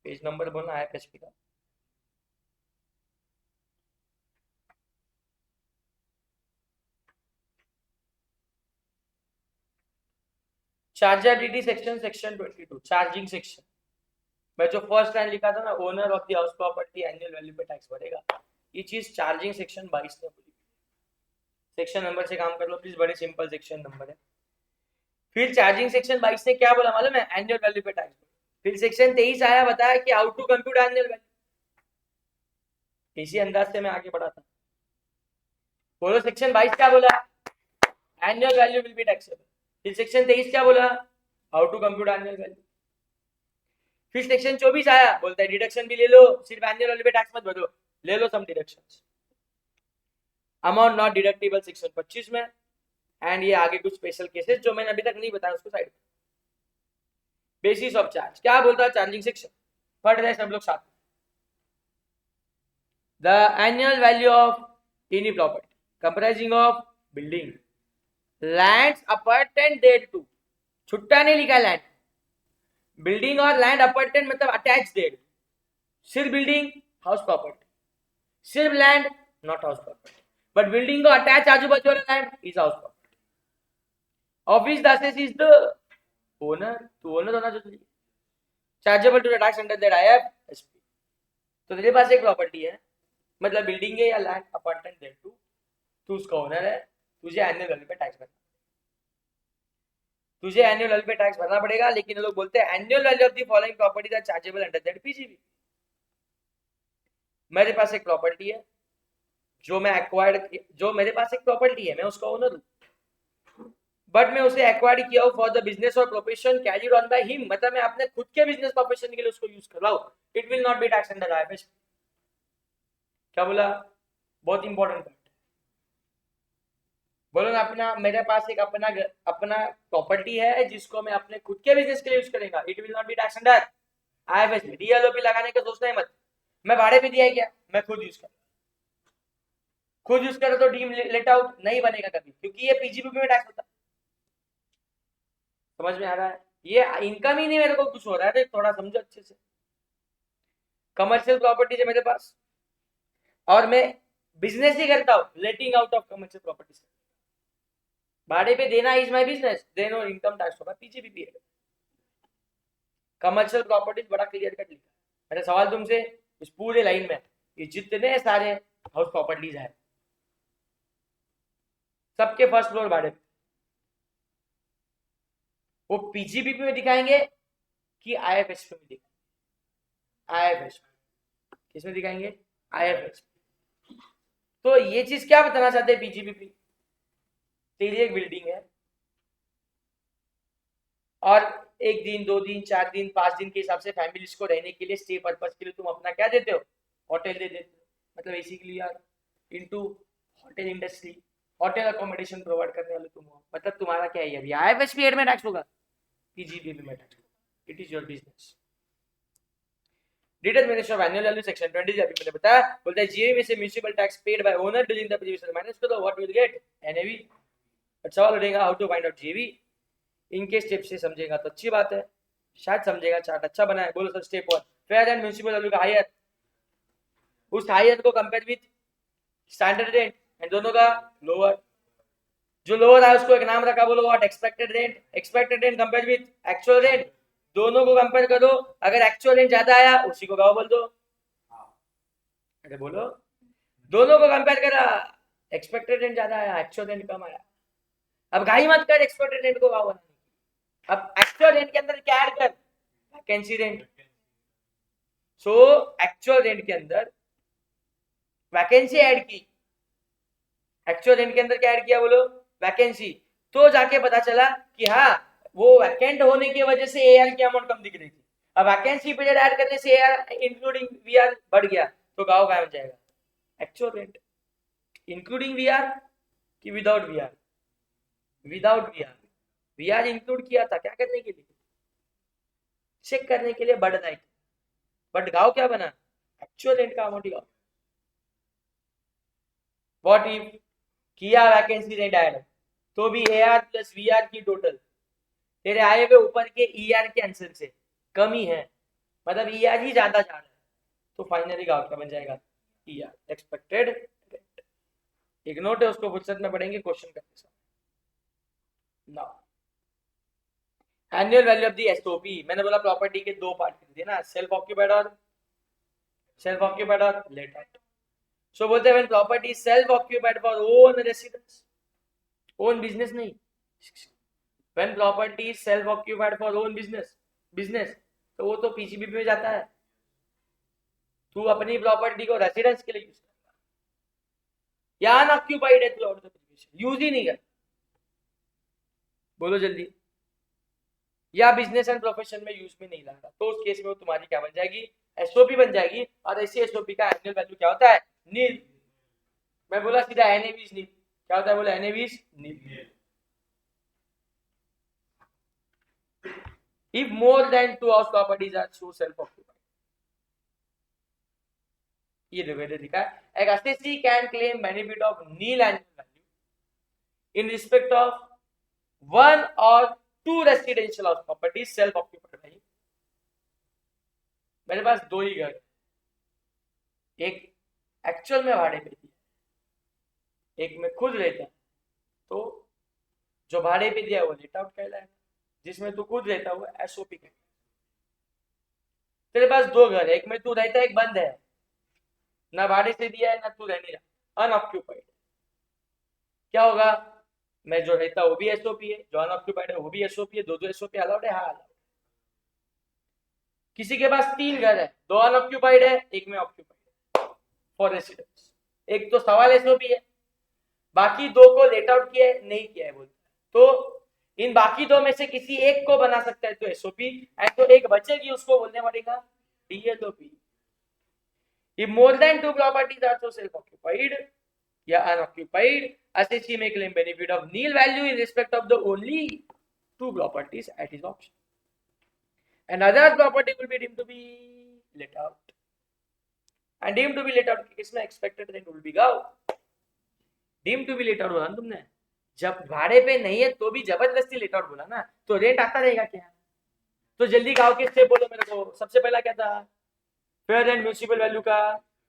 पेज नंबर बोलना है एचपी का, chargeability section, section 22 charging section मैं जो फर्स्ट लाइन लिखा था ना, owner of the house property annual value पे टैक्स भरेगा, ये चीज चार्जिंग सेक्शन 22 ने बोली। सेक्शन नंबर से काम कर लो प्लीज, बड़े सिंपल सेक्शन नंबर है। फिर चार्जिंग सेक्शन 22 ने क्या बोला मालूम है, एनुअल वैल्यू पे टैक्स। फिर सेक्शन 23 आया, बताया कि how to compute annual value, इसी अंदाज से मैं आगे बढ़ा था। बोलो सेक्शन 22 क्या बोला, annual value will be taxable. फिर सेक्शन 23 क्या बोला, how to compute annual value. फिर सेक्शन 24 आया, बोलता है डिडक्शन भी ले लो, सिर्फ एनुअल वैल्यू पे टैक्स मत भरो, ले लो some deductions, amount not deductible section 25 में, एंड ये आगे कुछ स्पेशल केसेस जो मैंने अभी तक नहीं बताया उसको साइड। बेसिस ऑफ चार्ज क्या बोलता है चार्जिंग सेक्शन, पढ़ रहे सब लोग साथ में। The annual value of any property comprising of building, land apartment thereto, छुट्टा नहीं लिखा लैंड, बिल्डिंग और लैंड अपार्टमेंट मतलब अटैच देयर, सिर्फ बिल्डिंग हाउस प्रॉपर्टी, सिर्फ land not house property, but building को अटैच आजू बाजू वाला land is house property. Office the asset is the owner, तो ओनर होना जरूरी है, chargeable to the tax under that IFSP। तो तेरे पास एक प्रॉपर्टी है, मतलब बिल्डिंग है या लैंड अपार्टमेंट देयर टू, तू उसका ओनर है, तुझे एनुअल वैल्यू पे टैक्स भरना। तुझे एनुअल वैल्यू पे टैक्स भरना पड़ेगा, लेकिन लोग बोलते हैं annual value of the following properties are chargeable under that PGB. मेरे पास एक प्रॉपर्टी है जो मैं एक्वायर्ड, जो मेरे पास एक प्रॉपर्टी है, मैं उसका ओनर हूं, बट मैं उसे एक्वायर्ड किया हूं फॉर द बिजनेस और profession carried on by him, मतलब मैं अपने खुद के बिजनेस प्रोफेशन के लिए उसको यूज कर रहा हूं, it will not B tax under IFS. क्या बोला? बहुत इंपॉर्टेंट पॉइंट। बोलो ना, अपना मेरे पास एक अपना अपना प्रॉपर्टी है जिसको मैं अपने खुद के बिजनेस के लिए यूज करेगा, it will not B tax under IFS में। डीएलओपी लगाने का सोचना ही मत। मैं भाड़े पे दिया है क्या? मैं खुद यूज कर, खुद यूज करे तो डीम लेट आउट नहीं बनेगा कभी, क्योंकि ये पीजीबी में टैक्स होता है। समझ में आ रहा है? ये इनकम ही नहीं, मेरे को कुछ हो रहा है तो थोड़ा समझो अच्छे से। कमर्शियल प्रॉपर्टी है मेरे पास और मैं बिजनेस ही करता हूँ, लेटिंग आउट ऑफ कमर्शियल प्रॉपर्टीज। भाड़े पे देना इज माय बिजनेस, देन और इनकम टैक्स होगा पीजीबी है। कमर्शियल प्रॉपर्टीज बड़ा क्लियर कट लिखा है। मेरा सवाल तुमसे इस पूरे लाइन में, ये जितने सारे हाउस प्रॉपर्टीज है सबके फर्स्ट फ्लोर भाड़े पे, वो पीजीबी में दिखाएंगे कि आईएफएस में दिखाएंगे? आईएफएस में। किसमें दिखाएंगे? आईएफएस। तो ये चीज क्या बताना चाहते हैं पीजीबी? तेरी एक बिल्डिंग है और एक दिन, 2 दिन, 4 दिन, 5 दिन के हिसाब से फैमिलीज को रहने के लिए, स्टे पर्पज के लिए तुम अपना क्या देते हो? होटल दे देते हो। मतलब बेसिकली यार into hotel industry, hotel accommodation provide करने वाले तुम हो। मतलब तुम्हारा क्या है? अभी आईएफएस पीरियड में टैक्स होगा, पीजीबी में टैक्स होगा। It is your business. Determination of annual value section 20 अभी मैंने बताया, बोलता है जीएवी में से municipal tax paid by owner during the previous year minus करो, व्हाट विल गेट? एनएवी। अच्छा लगेगा how to find out GAV. इनके स्टेप से समझेगा तो अच्छी बात है, शायद समझेगा, चार्ट अच्छा बना है। बोलो sir step 1, fair and municipal value का हायर, उस हायर को compare with standard rent and दोनों का लोअर। जो लोअर है उसको एक नाम रखा, बोलो what? Expected rent. Expected rent compare with actual rent, दोनों को कंपेयर करो। अगर एक्चुअल रेंट ज्यादा आया उसी को गाँव बोल दो। अरे बोलो, दोनों को कंपेयर करा, एक्सपेक्टेड रेंट ज्यादा आया, एक्चुअल रेंट कम आया। अब घाई मत कर एक्सपेक्टेड रेंट को गाँव बनाने। अब एक्चुअल रेंट के अंदर क्या ऐड कर? Vacancy rent. So actual rent के अंदर वैकेंसी ऐड की, एक्चुअल रेंट के अंदर क्या ऐड किया? बोलो वैकेंसी। तो जाके पता चला कि हाँ वो वैकेंट होने की वजह से एआर की अमाउंट कम दिख रही थी। अब वैकेंसी पीरियड ऐड करने से एआर इंक्लूडिंग वीआर बढ़ गया, तो गाँव गायब हो जाएगा। एक्चुअल रेंट इंक्लूडिंग वीआर कि without VR? Without VR. VR include किया था क्या करने के लिए? चेक करने के लिए बढ़ जाएगी, बट गाँव क्या बना? एक्चुअल रेंट का अमाउंट ही गाँव। व्हाट इफ किया वैकेंसी रेंट ऐड, तो भी एआर प्लस वीआर की टोटल तेरे आए हुए ऊपर के ईआर के आंसर से कमी है, मतलब ईआर ही ज्यादा जा रहा है, तो फाइनली गाँव क्या बन जाएगा? ER expected rent. एक नोट है उसको फुर्सत में पढ़ेंगे क्वेश्चन करते समय। Now annual value of the SOP, मैंने बोला प्रॉपर्टी के दो पार्ट कर दिए ना, सेल्फ ऑक्यूपाइड और लेट आउट। सो बोलते हैं when property is self occupied for own residence, own business नहीं, when property is self occupied for own business तो वो तो पीजीबी में जाता है। तू अपनी प्रॉपर्टी को रेसिडेंस के लिए यूज कर, या अनऑक्यूपाइड है throughout the previous, use ही नहीं कर, बोलो जल्दी, या बिजनेस एंड प्रोफेशन में यूज में नहीं ला रहा, तो उस केस में वो तुम्हारी क्या बन जाएगी? एसओपी बन जाएगी। और ऐसी एसओपी का एनुअल वैल्यू क्या होता है? नील। मैं बोला सीधा एनएवी इज नील। क्या होता है? बोला NAV is nil. If more than 2 house properties are so self-occupied, ये डिवाइडेड लिखा है, एक assessee can claim benefit of nil annual value in respect of 1 or 2 residential house properties self-occupied by him। मेरे पास दो ही घर, एक एक्चुअल में भाड़े पे दिया, एक में खुद रहता है, तो जो भाड़े पे दिया वो लेट आउट कहलाएगा, जिसमें तू खुद रहता हुआ एसओपी कहलाएगा। तेरे पास दो घर है, एक में तू रहता है, एक बंद है, ना भाड़े से दिया है ना तू रहने रहा, अनऑक्यूपाइड। क्या होगा? में जो रहता है वो भी एसओपी है, जो अनऑक्यूपाइड है वो भी एसओपी है, दो दो एसओपी अलाउड है, हाँ अलाउड। किसी के पास 3 घर है, 2 अनऑक्यूपाइड है, एक में ऑक्यूपाइड है फॉर रेसिडेंस, एक तो सवाल एसओपी है, बाकी 2 को लेट आउट किया है नहीं किया है बोलता है, तो इन बाकी 2 में से किसी एक को बना सकता है तो एसओपी, एंड तो एक बचेगी उसको बोलने पड़ेगा डीएलओपी। If more than 2 properties are so self-occupied या unoccupied, assessee may claim benefit of nil value in respect of the only 2 properties at his option. And other property will be deemed to be let out. And deemed to be let out case में expected rent will be गाओ. Deemed to be let out बोला ना तुमने, जब भाड़े पे नहीं है तो भी जबरदस्ती लेट आउट बोला ना, तो रेंट आता रहेगा क्या? तो जल्दी गाओ के स्टेप बोलो मेरे को। सबसे पहला क्या था? फेयर एंड म्यूनिसिपल वैल्यू का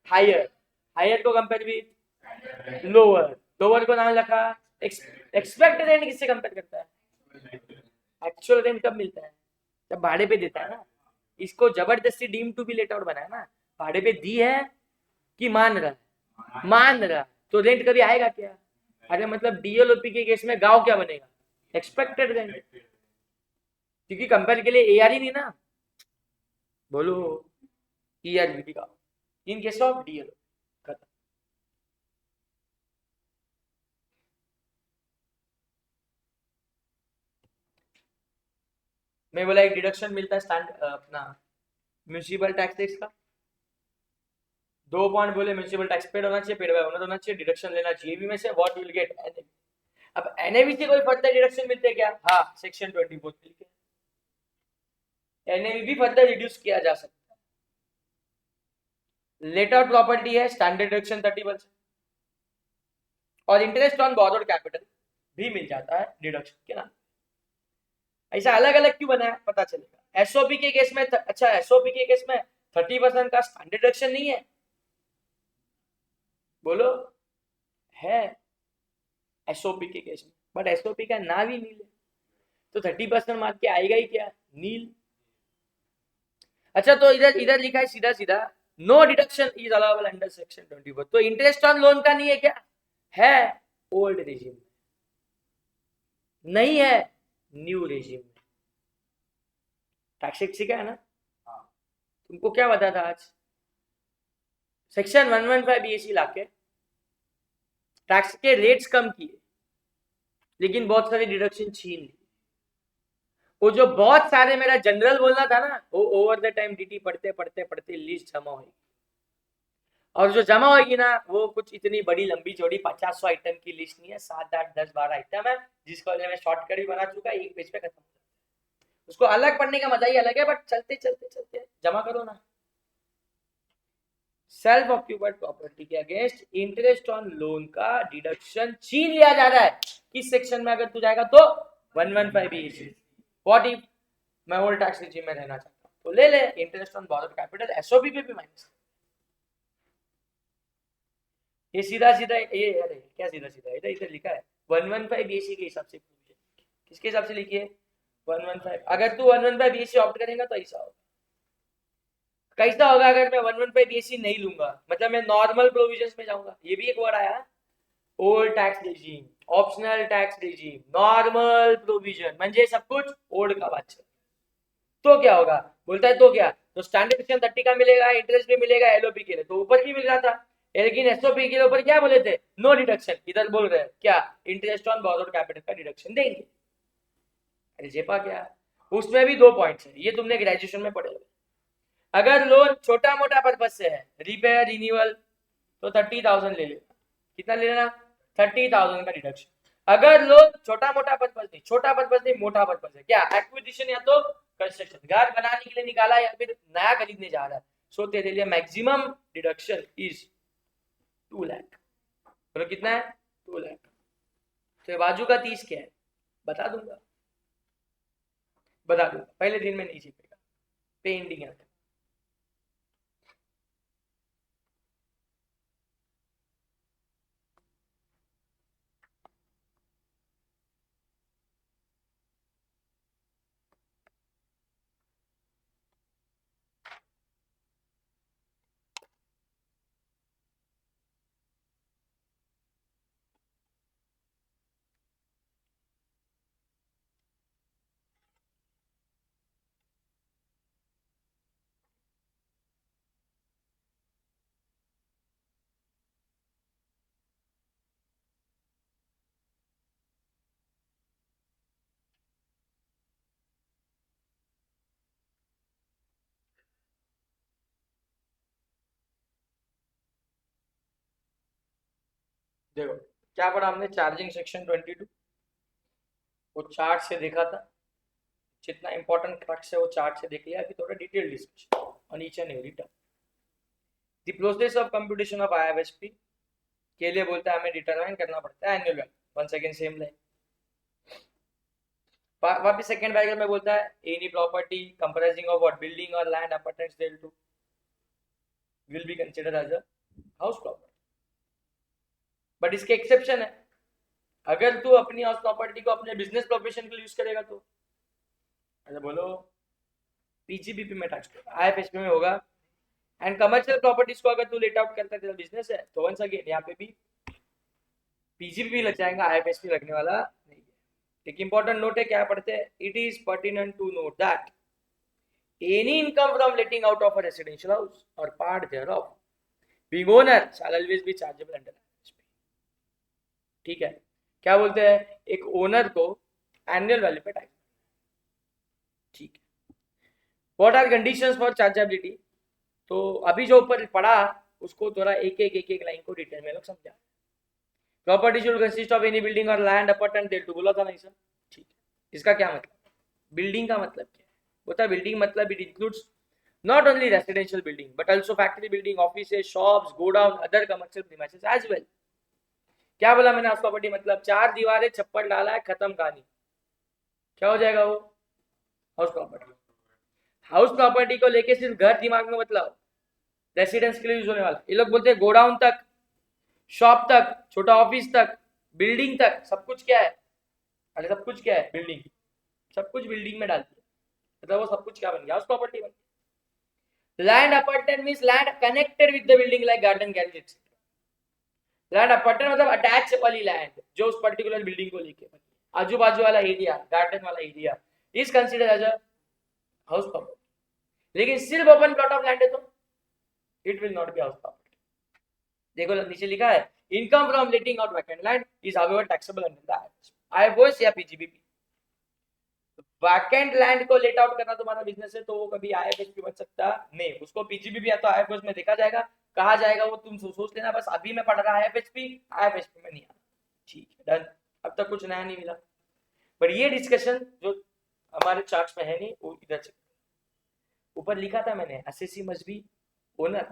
हायर, हायर को कंपेयर विद लोअर, लोअर को नाम रखा एक्सपेक्टेड रेंट। किससे कंपेयर करता है? एक्चुअल रेंट कब मिलता है? जब भाड़े पे देता है ना। इसको जबरदस्ती deem to be let out बनाया ना, भाड़े पे दी है कि मान रहा है? मान रहा, तो रेंट कभी आएगा क्या? अरे मतलब डीएलओपी के केस में गांव क्या बनेगा? एक्सपेक्टेड रेंट, क्योंकि कंपेयर के लिए एआर ही नहीं ना, बोलो ईआर भी गांव इन केस ऑफ डीएलओ। मैं बोला एक डिडक्शन मिलता है स्टैंड अपना म्यूनिसिपल टैक्स का। 2 पॉइंट बोले म्यूनिसिपल टैक्स पेड होना चाहिए, पेड बाय ओनर होना चाहिए, डिडक्शन लेना चाहिए भी में से व्हाट विल गेट एनएवी। अब एनएवी से कोई फर्दर डिडक्शन मिलते हैं क्या? हाँ, सेक्शन 24 मिलते हैं, एनएवी भी फर्दर रिड्यूस किया जा सकता है। लेट आउट प्रॉपर्टी है, स्टैंडर्ड डिडक्शन 30% और इंटरेस्ट ऑन बोरोड कैपिटल भी मिल जाता है डिडक्शन के नाम। ऐसा अलग अलग क्यों बनाया पता चलेगा। एसओपी के केस में अच्छा, एसओपी के केस में 30% का स्टैंडर्ड डिडक्शन नहीं है, बोलो है एसओपी के केस में, बट एसओपी का नाम ही नील है, तो 30% मार्क के आएगा ही क्या? नील। अच्छा, तो इधर इधर लिखा है सीधा सीधा no deduction is allowable under section 24, तो इंटरेस्ट ऑन लोन का नहीं है क्या? है, ओल्ड रेजिम नहीं है, न्यू रेजिम में। टैक्स सीखा है ना? तुमको क्या बता था आज? सेक्शन 115 बीएसी लाके टैक्स के रेट्स कम किए, लेकिन बहुत सारे डिडक्शन छीन लिए। वो जो बहुत सारे मेरा जनरल बोलना था ना, वो ओवर द टाइम डीटी पढ़ते पढ़ते पढ़ते लिस्ट जमा होगी, और जो जमा होगी ना वो कुछ इतनी बड़ी लंबी चौड़ी 50-100 आइटम की लिस्ट नहीं है, 7, 8, 10, 12 आइटम है, जिसको मैं शॉर्टकट भी बना चुका है, एक पेज पे खत्म। उसको अलग पढ़ने का मजा ही अलग है, बट चलते चलते चलते जमा करो ना। सेल्फ ऑक्यूपाइड प्रॉपर्टी के अगेंस्ट इंटरेस्ट ऑन लोन का डिडक्शन छीन लिया जा रहा है। किस सेक्शन में अगर तू जाएगा तो 115 बीएसी। व्हाट इफ मैं ओल्ड टैक्स रिजीम में रहना चाहता हूं, तो ले ले interest on borrowed capital, SOP पे भी माइनस। ये सीधा सीधा ये, अरे क्या सीधा सीधा, इधर इधर लिखा है 115 बीएसी के हिसाब से। किसके हिसाब से लिखी है? 115। अगर तू 115 बीएसी ऑप्ट करेगा तो ऐसा होगा। कैसा होगा अगर मैं 115 बीएसी नहीं लूंगा? मतलब मैं नॉर्मल प्रोविजंस में जाऊंगा, ये भी एक वर्ड आया, old tax regime, optional tax regime, normal provision, म्हणजे सब कुछ ओल्ड का बात। तो क्या होगा? बोलता है तो क्या, तो स्टैंडर्ड सेक्शन 30 का मिलेगा, इंटरेस्ट भी मिलेगा एलओपी के लिए, तो ऊपर भी मिल रहा था, लेकिन एसओपी के ऊपर क्या बोले थे? No deduction. इधर बोल रहे हैं क्या? इंटरेस्ट ऑन बोरोड कैपिटल का डिडक्शन देंगे। अरे जेपा क्या, उसमें भी 2 पॉइंट्स है, ये तुमने ग्रेजुएशन में पढ़े। अगर लोन छोटा मोटा पर्पज से है, रिपेयर रिन्यूअल, तो 30,000 ले लेना। कितना ले लेना? 30,000 का डिडक्शन। अगर लोन छोटा मोटा पर्पज नहीं, छोटा पर्पज नहीं, मोटा पर्पज है, क्या एक्विजिशन या तो कंस्ट्रक्शन, घर बनाने के लिए निकाला या फिर नया खरीदने जा रहा है, सो तेरे लिए मैक्सिमम डिडक्शन इज 2 लाख। तो कितना है? 2 लाख। तो बाजू का 30 क्या है? बता दूंगा, बता दूंगा, पहले दिन में नहीं सीखेगा, पेंडिंग है। देखो क्या पढ़ा हमने, चार्जिंग सेक्शन 22, वो चार्ट से देखा था, जितना इंपॉर्टेंट फैक्ट्स है वो चार्ट से देख लिया। अभी थोड़ा detail discussion on each and every term. The process of computation of IFSP के लिए बोलता है हमें डिटरमाइन करना पड़ता है annual value. One second, same line. वापिस सेकंड पैराग्राफ में बोलता है any property comprising of what, building और land apartments there too will be considered as a house property. But इसके एक्सेप्शन है, अगर तू अपनी हाउस प्रॉपर्टी को अपने बिजनेस प्रोफेशन के लिए यूज करेगा तो अच्छा बोलो पीजीबीपी में टैक्स, आईएफएसपी में होगा। एंड कमर्शियल प्रॉपर्टीज को अगर तू लेट आउट करता है तेरा बिजनेस है तो वंस अगेन यहाँ पे भी पीजीबीपी लग जाएगा, आईएफएसपी लगने वाला नहीं है। एक इंपॉर्टेंट नोट है, क्या पढ़ते हैं, it is pertinent to note that any income from letting out of a residential house और part thereof being owner shall always be chargeable under IFSP. ठीक है, क्या बोलते हैं, एक ओनर को एनुअल वैल्यू पे टैक्स। ठीक है, what are conditions for chargeability, तो अभी जो ऊपर पढ़ा उसको थोड़ा एक एक लाइन को डिटेल में लोग समझा। Property should consist of any building और लैंड अपार्टमेंट देयर टू, बोला था नहीं सर? ठीक है, इसका क्या मतलब, बिल्डिंग का मतलब क्या है, होता है बिल्डिंग मतलब it includes not only residential building but also factory building, offices, shops, godown, other commercial premises as well. क्या बोला मैंने, हाउस प्रॉपर्टी मतलब चार दीवारें, छप्पर डाला है, खत्म कहानी, क्या हो जाएगा वो हाउस प्रॉपर्टी। हाउस प्रॉपर्टी को लेके सिर्फ घर दिमाग में मतलब रेसिडेंस के लिए यूज होने वाला, ये लोग बोलते हैं गोडाउन तक, शॉप तक, छोटा ऑफिस तक, बिल्डिंग तक, सब कुछ क्या है, अरे सब कुछ क्या है, बिल्डिंग, सब कुछ बिल्डिंग में डालती है, मतलब वो सब कुछ क्या बन गया, हाउस प्रॉपर्टी बन गया। Land apartment means land connected with the building like garden, garage etcetera. Land apartment मतलब अटैच वाली लैंड जो उस पर्टिकुलर बिल्डिंग को लेके, आजू बाजू वाला एरिया, गार्डन वाला area is considered as a house property. लेकिन सिर्फ ओपन प्लॉट ऑफ लैंड है तो it will not be house property. देखो नीचे लिखा है income from letting out vacant land is however taxable under the IFS या पीजीबीपी। वैकेंट लैंड को लेट आउट करना तुम्हारा बिजनेस है तो वो कभी आईएफएस भी बन सकता नहीं, उसको पीजीबीपी या तो आईएफएस में देखा जाएगा, कहा जाएगा, वो तुम सोच लेना बस। अभी मैं पढ़ रहा आईएफएसपी में नहीं आना, ठीक है, डन। अब तक कुछ नया नहीं मिला, पर ये डिस्कशन जो हमारे चार्ट्स में है नहीं वो इधर से ऊपर लिखा था मैंने, SSC must be owner,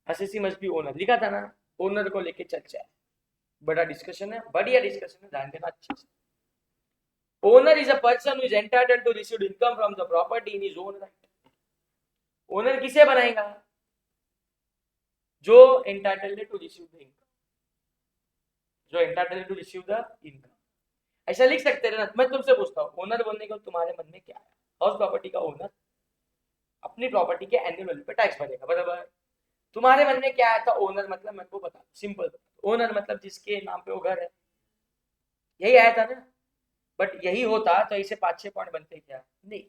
SSC must be owner लिखा था ना, ओनर को लेके चर्चा है, बड़ा डिस्कशन है, बढ़िया डिस्कशन है, ध्यान देना अच्छे से। Owner is a person who is entitled to receive income from the property in his own right. Owner किसे बनाएगा, जो एंटाइटल्ड है टू रिसीव द इनकम, जो entitled to receive the income. ऐसा लिख सकते हैं ना, मैं तुमसे पूछता हूँ ओनर बनने को तुम्हारे मन में क्या है, हाउस प्रॉपर्टी का ओनर अपनी प्रॉपर्टी के एनुअल वैल्यू पे टैक्स भरेगा, बराबर। तुम्हारे मन में क्या आया था, ओनर मतलब मेरे को बता, सिंपल, ओनर मतलब जिसके नाम पे वो घर है, यही आया था ना। बट यही होता तो इसे 5-6 पॉइंट बनते क्या, नहीं,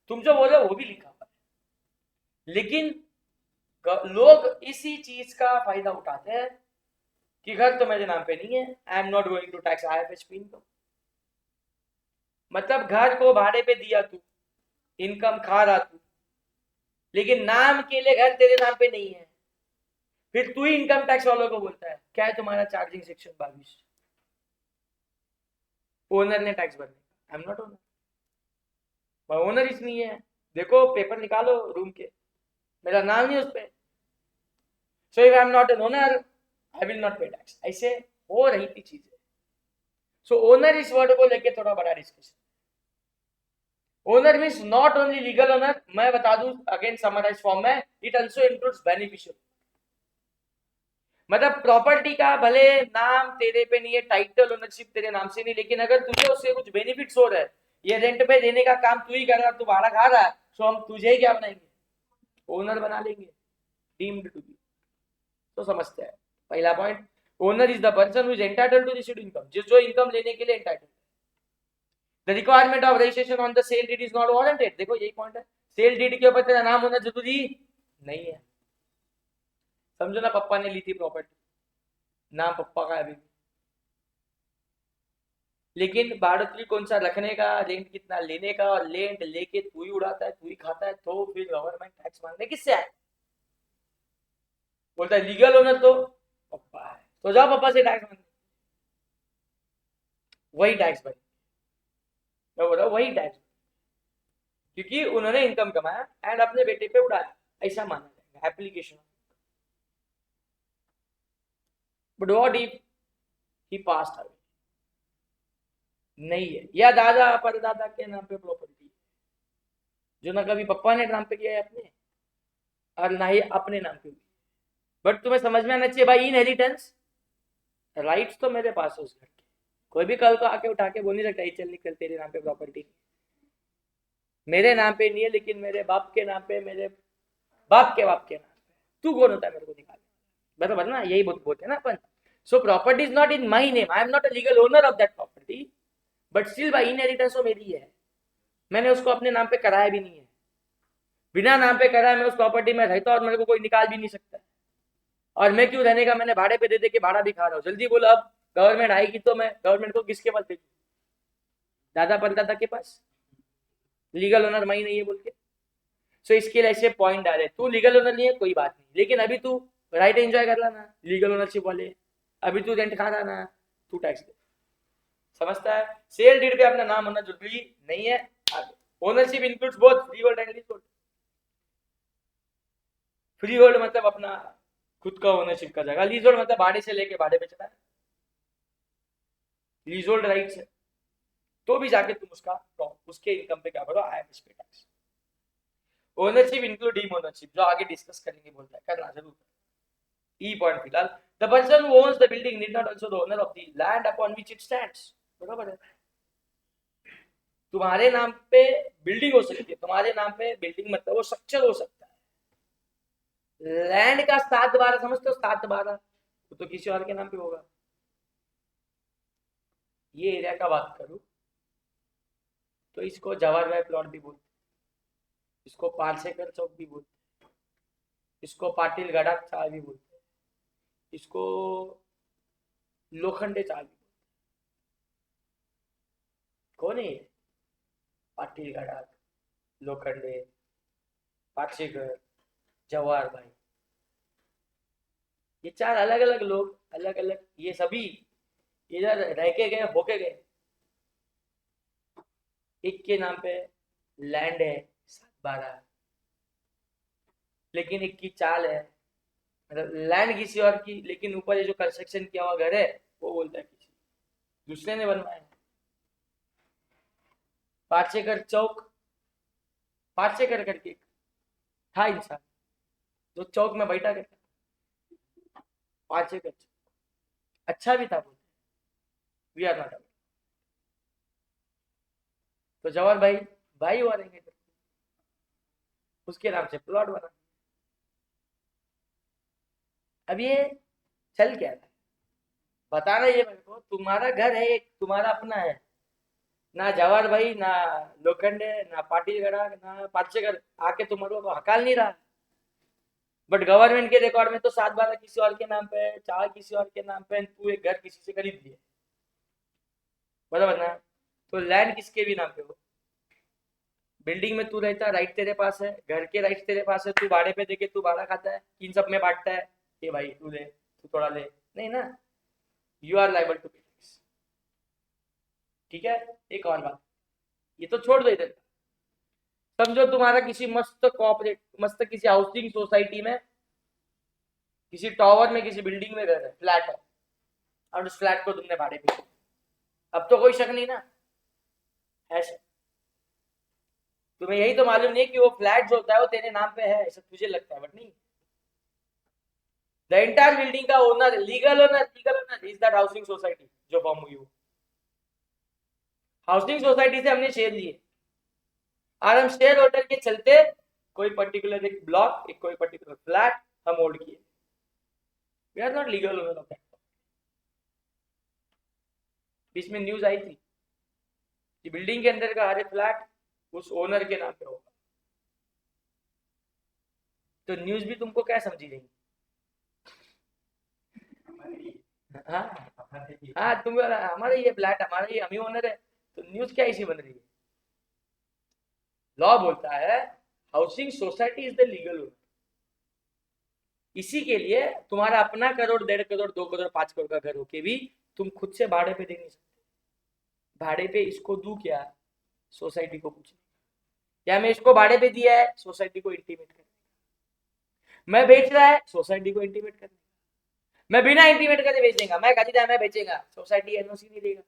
तुम जो बोले वो भी लिखा हुआ है, लेकिन लोग इसी चीज का फायदा उठाते हैं कि घर तो मेरे नाम पे नहीं है, I am not going to tax IFSP income. मतलब घर को भाड़े पे दिया तू, इनकम खा रहा तू, लेकिन नाम के लिए घर तेरे नाम पे नहीं है, फिर तू ही इनकम टैक्स वालों को बोलता है क्या है तुम्हारा चार्जिंग सेक्शन 22, ओनर ने टैक्स भरने, आई एम नॉट ओनर, ओनर इसलिए है, देखो पेपर निकालो रूम के, मेरा नाम नहीं उस पे, so if I am not an owner I will not पे टैक्स, ऐसे हो रही थी चीजें। सो ओनर इस वर्ड को लेके थोड़ा बड़ा discussion. Owner means not only legal owner, मैं बता दूं अगेन समराइज फॉर्म में, इट आल्सो इंक्लूड्स बेनिफिशियल। मतलब प्रॉपर्टी का भले नाम तेरे पे नहीं है, टाइटल ओनरशिप तेरे नाम से नहीं, लेकिन अगर तुझे उससे कुछ बेनिफिट्स हो रहा है, ये रेंट पे देने का काम तू ही कर रहा है, तू भाड़ा खा रहा है, तो हम तुझे ही क्या बनाएंगे, ओनर बना लेंगे, डीम्ड टू बी। तो समझते हैं पहला point, owner is the person who is entitled to receive income, जो इनकम लेने के लिए entitled. The requirement of registration on the sale deed is not warranted, देखो यही पॉइंट है, सेल डीड के ऊपर तेरा नाम होना जरूरी नहीं है। समझो ना, पप्पा ने ली थी प्रॉपर्टी, नाम पप्पा का है अभी, लेकिन भाड़ोतरी कौन सा रखने का, रेंट कितना लेने का, और रेंट लेके तू ही उड़ाता है, तू ही खाता है, तो फिर गवर्नमेंट टैक्स मांगने किससे आए, बोलता है लीगल ओनर तो पप्पा है, तो जाओ पापा से टैक्स मांगने, वही टैक्स भरे, मैं बोल रहा हूँ वही टैक्स, क्योंकि उन्होंने इनकम कमाया एंड अपने बेटे पे उड़ाया, ऐसा माना जाएगा application. But what if he passed away, नहीं है, या दादा परदादा के नाम पे प्रॉपर्टी है, जो ना कभी पप्पा ने नाम पे किया है अपने, और ना ही अपने नाम पे। बट तुम्हें समझ में आना चाहिए भाई, इनहेरिटेंस राइट्स तो मेरे पास है उस घर के, कोई भी कल को आके उठा के बोल नहीं सकता ये चल निकल तेरे नाम पे प्रॉपर्टी, मेरे नाम पे नहीं है लेकिन मेरे बाप के नाम पे, मेरे बाप के नाम पे, तू कौन होता है मेरे को निकालने, बराबर ना, यही बोलते हैं ना अपन। So property is not in my name, I am not a legal owner of that property, but still by inheritance वो मेरी है, मैंने उसको अपने नाम पे कराया भी नहीं है, बिना नाम पे कराया मैं उस प्रॉपर्टी में रहता और मेरे को कोई निकाल भी नहीं सकता, और मैं क्यों रहने का, मैंने भाड़े पे दे दे के भाड़ा भी खा रहा हूँ। जल्दी बोलो, अब गवर्नमेंट आएगी तो मैं गवर्नमेंट को किसके पास भेजूं, दादा परदादा के पास, लीगल ओनर मैं ही नहीं है बोल के। सो इसके लिए ऐसे पॉइंट डाले, तू लीगल ओनर नहीं है कोई बात नहीं, लेकिन अभी तू राइट एंजॉय कर रहा ना लीगल ओनरशिप वाले, अभी तू रेंट खा रहा ना, तू टैक्स दे, समझता है। सेल डीड पे अपना नाम होना जरूरी नहीं है। Ownership includes both free hold and lease hold. Free hold मतलब अपना खुद का ओनरशिप का जगह, लीज होल्ड मतलब भाड़े से लेके भाड़े पे चला है, लीज होल्ड राइट्स है, तो भी जाके तुम उसके इनकम पे क्या भरो, IRS पे tax. Ownership include deem ownership, जो आगे डिस्कस करेंगे, बोलता है करना जरूर। ई पॉइंट फिलहाल, the person who owns the building need not also the owner of the land upon which it stands, बराबर है। तुम्हारे नाम पे बिल्डिंग हो सकती है, तुम्हारे नाम पे बिल्डिंग मतलब वो स्ट्रक्चर हो सकता है, लैंड का 7/12 समझते हो, 7/12 तो किसी और के नाम पे होगा। ये एरिया का बात करूं तो इसको जवाहर भाई प्लॉट भी बोलते, इसको पारसेकर चौक भी बोलते, इसको पाटिल गड़ा चाल भी बोलते, इसको लोखंडे चाल भी बोलते। कौन है? पाटिल गड़ा, लोखंडे, पारसेकर, जवाहर भाई, ये 4 अलग अलग लोग, अलग अलग, ये सभी इधर रह के गए, होके गए। एक के नाम पे लैंड है 7/12, लेकिन एक की चाल है, मतलब लैंड किसी और की, लेकिन ऊपर ये जो कंस्ट्रक्शन किया हुआ घर है वो बोलता है किसी दूसरे ने बनवाया। पार्चेकर चौक, पार्चेकर करके था इंसान जो चौक में बैठा करता, पार्चेकर चौक अच्छा भी था, बोलते वी आर नॉट। तो जवाहर भाई भाई हुआ रहेंगे, उसके नाम से प्लॉट बना। अब ये चल क्या था, बताना ये मेरे को, तुम्हारा घर है एक, तुम्हारा अपना है, ना जवाहर भाई, ना लोखंडे, ना पाटिल गड़ा, ना पार्चेकर आके तुम्हारे को हकाल नहीं रहा, बट गवर्नमेंट के रिकॉर्ड में तो 7/12 किसी और के नाम पे है, 4 किसी और के नाम पे है, तू एक घर किसी से खरीद लिए, बराबर ना। तो लैंड किसके भी नाम पे हो, बिल्डिंग में तू रहता, राइट तेरे पास है, घर के राइट तेरे पास है, तू भाड़े पे देके तू भाड़ा खाता है, इन सब में बांटता है, ये भाई तू ले, तू थोड़ा ले, नहीं ना, you are liable to pay tax. ठीक है, एक और बात, ये तो छोड़ दो इधर, समझो तुम्हारा किसी मस्त कॉर्पोरेट, मस्त किसी हाउसिंग सोसाइटी में, किसी टावर में, किसी बिल्डिंग में घर है, फ्लैट है, और उस फ्लैट को तुमने भाड़े पे, अब तो कोई शक नहीं ना, है शक, तुम्हें यही तो मालूम नहीं है कि वो फ्लैट जो होता है वो तेरे नाम पे है, ऐसा तुझे लगता है, बट नहीं। द एंटायर बिल्डिंग का owner, legal owner is that housing society जो फॉर्म हुई, हाउसिंग सोसाइटी से हमने शेयर लिए, और हम शेयर होल्डर के चलते कोई पर्टिकुलर एक ब्लॉक, एक कोई पर्टिकुलर फ्लैट हम होल्ड किए, we are not legal owner of that. इसमें न्यूज आई थी कि बिल्डिंग के अंदर का हर एक फ्लैट उस ओनर के नाम पे होगा, तो न्यूज भी तुमको क्या समझी रही, हाँ हाँ, तुम हमारा ये फ्लैट, हमारा ये, हम ही ओनर है, तो न्यूज क्या इसी बन रही है। लॉ बोलता है housing society is the legal owner, इसी के लिए तुम्हारा अपना करोड़, 1.5 करोड़, 2 करोड़, 5 करोड़ का घर होके भी तुम खुद से भाड़े पे दे नहीं सकते। भाड़े पे इसको दूं क्या, सोसाइटी को पूछ, या मैं इसको भाड़े पे दिया है, सोसाइटी को इंटीमेट कर, मैं बेच रहा है, सोसाइटी को इंटीमेट कर, मैं बिना इंटीमेट करे बेच देगा, मैं खरीदा मैं बेचेगा, सोसाइटी एनओसी नहीं देगा,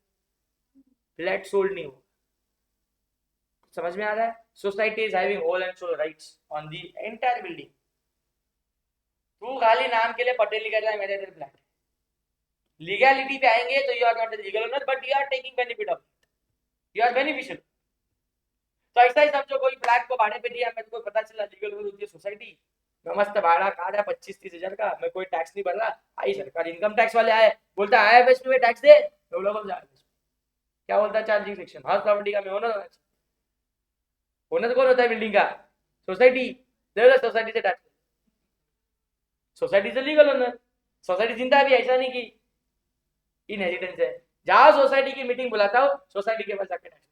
फ्लैट सोल्ड नहीं हो। समझ में आ रहा है? Society is having whole and sole rights on the entire building. तू खाली नाम के लिए पटेल कर रहा है मेरे इधर फ्लैट, लीगैलिटी पे आएंगे तो you are not legal owner but you are taking benefit of, you are beneficial. तो ऐसा ही समझो, कोई फ्लैट को भाड़े पे दिया, मेरे को पता चला लीगल ओनर होती है सोसाइटी, मैं मस्त भाड़ा खा रहा 25-30 हजार का, मैं कोई टैक्स नहीं भर रहा, आई सरकार इनकम टैक्स वाले आए, बोलता है आईएफएस में टैक्स दे, तो लोग क्या बोलता है, चार्जिंग सेक्शन, हाउस प्रॉपर्टी का मैं ओनर होना चाहिए। ओनर कौन होता है बिल्डिंग का? सोसाइटी, दे सोसाइटी से टैक्स, सोसाइटी से लीगल ओनर, सोसाइटी जिंदा है भी, ऐसा नहीं कि इन हेजिटेंस है। जाओ सोसाइटी की मीटिंग बुलाता हूँ, सोसाइटी के पास जाके टैक्स,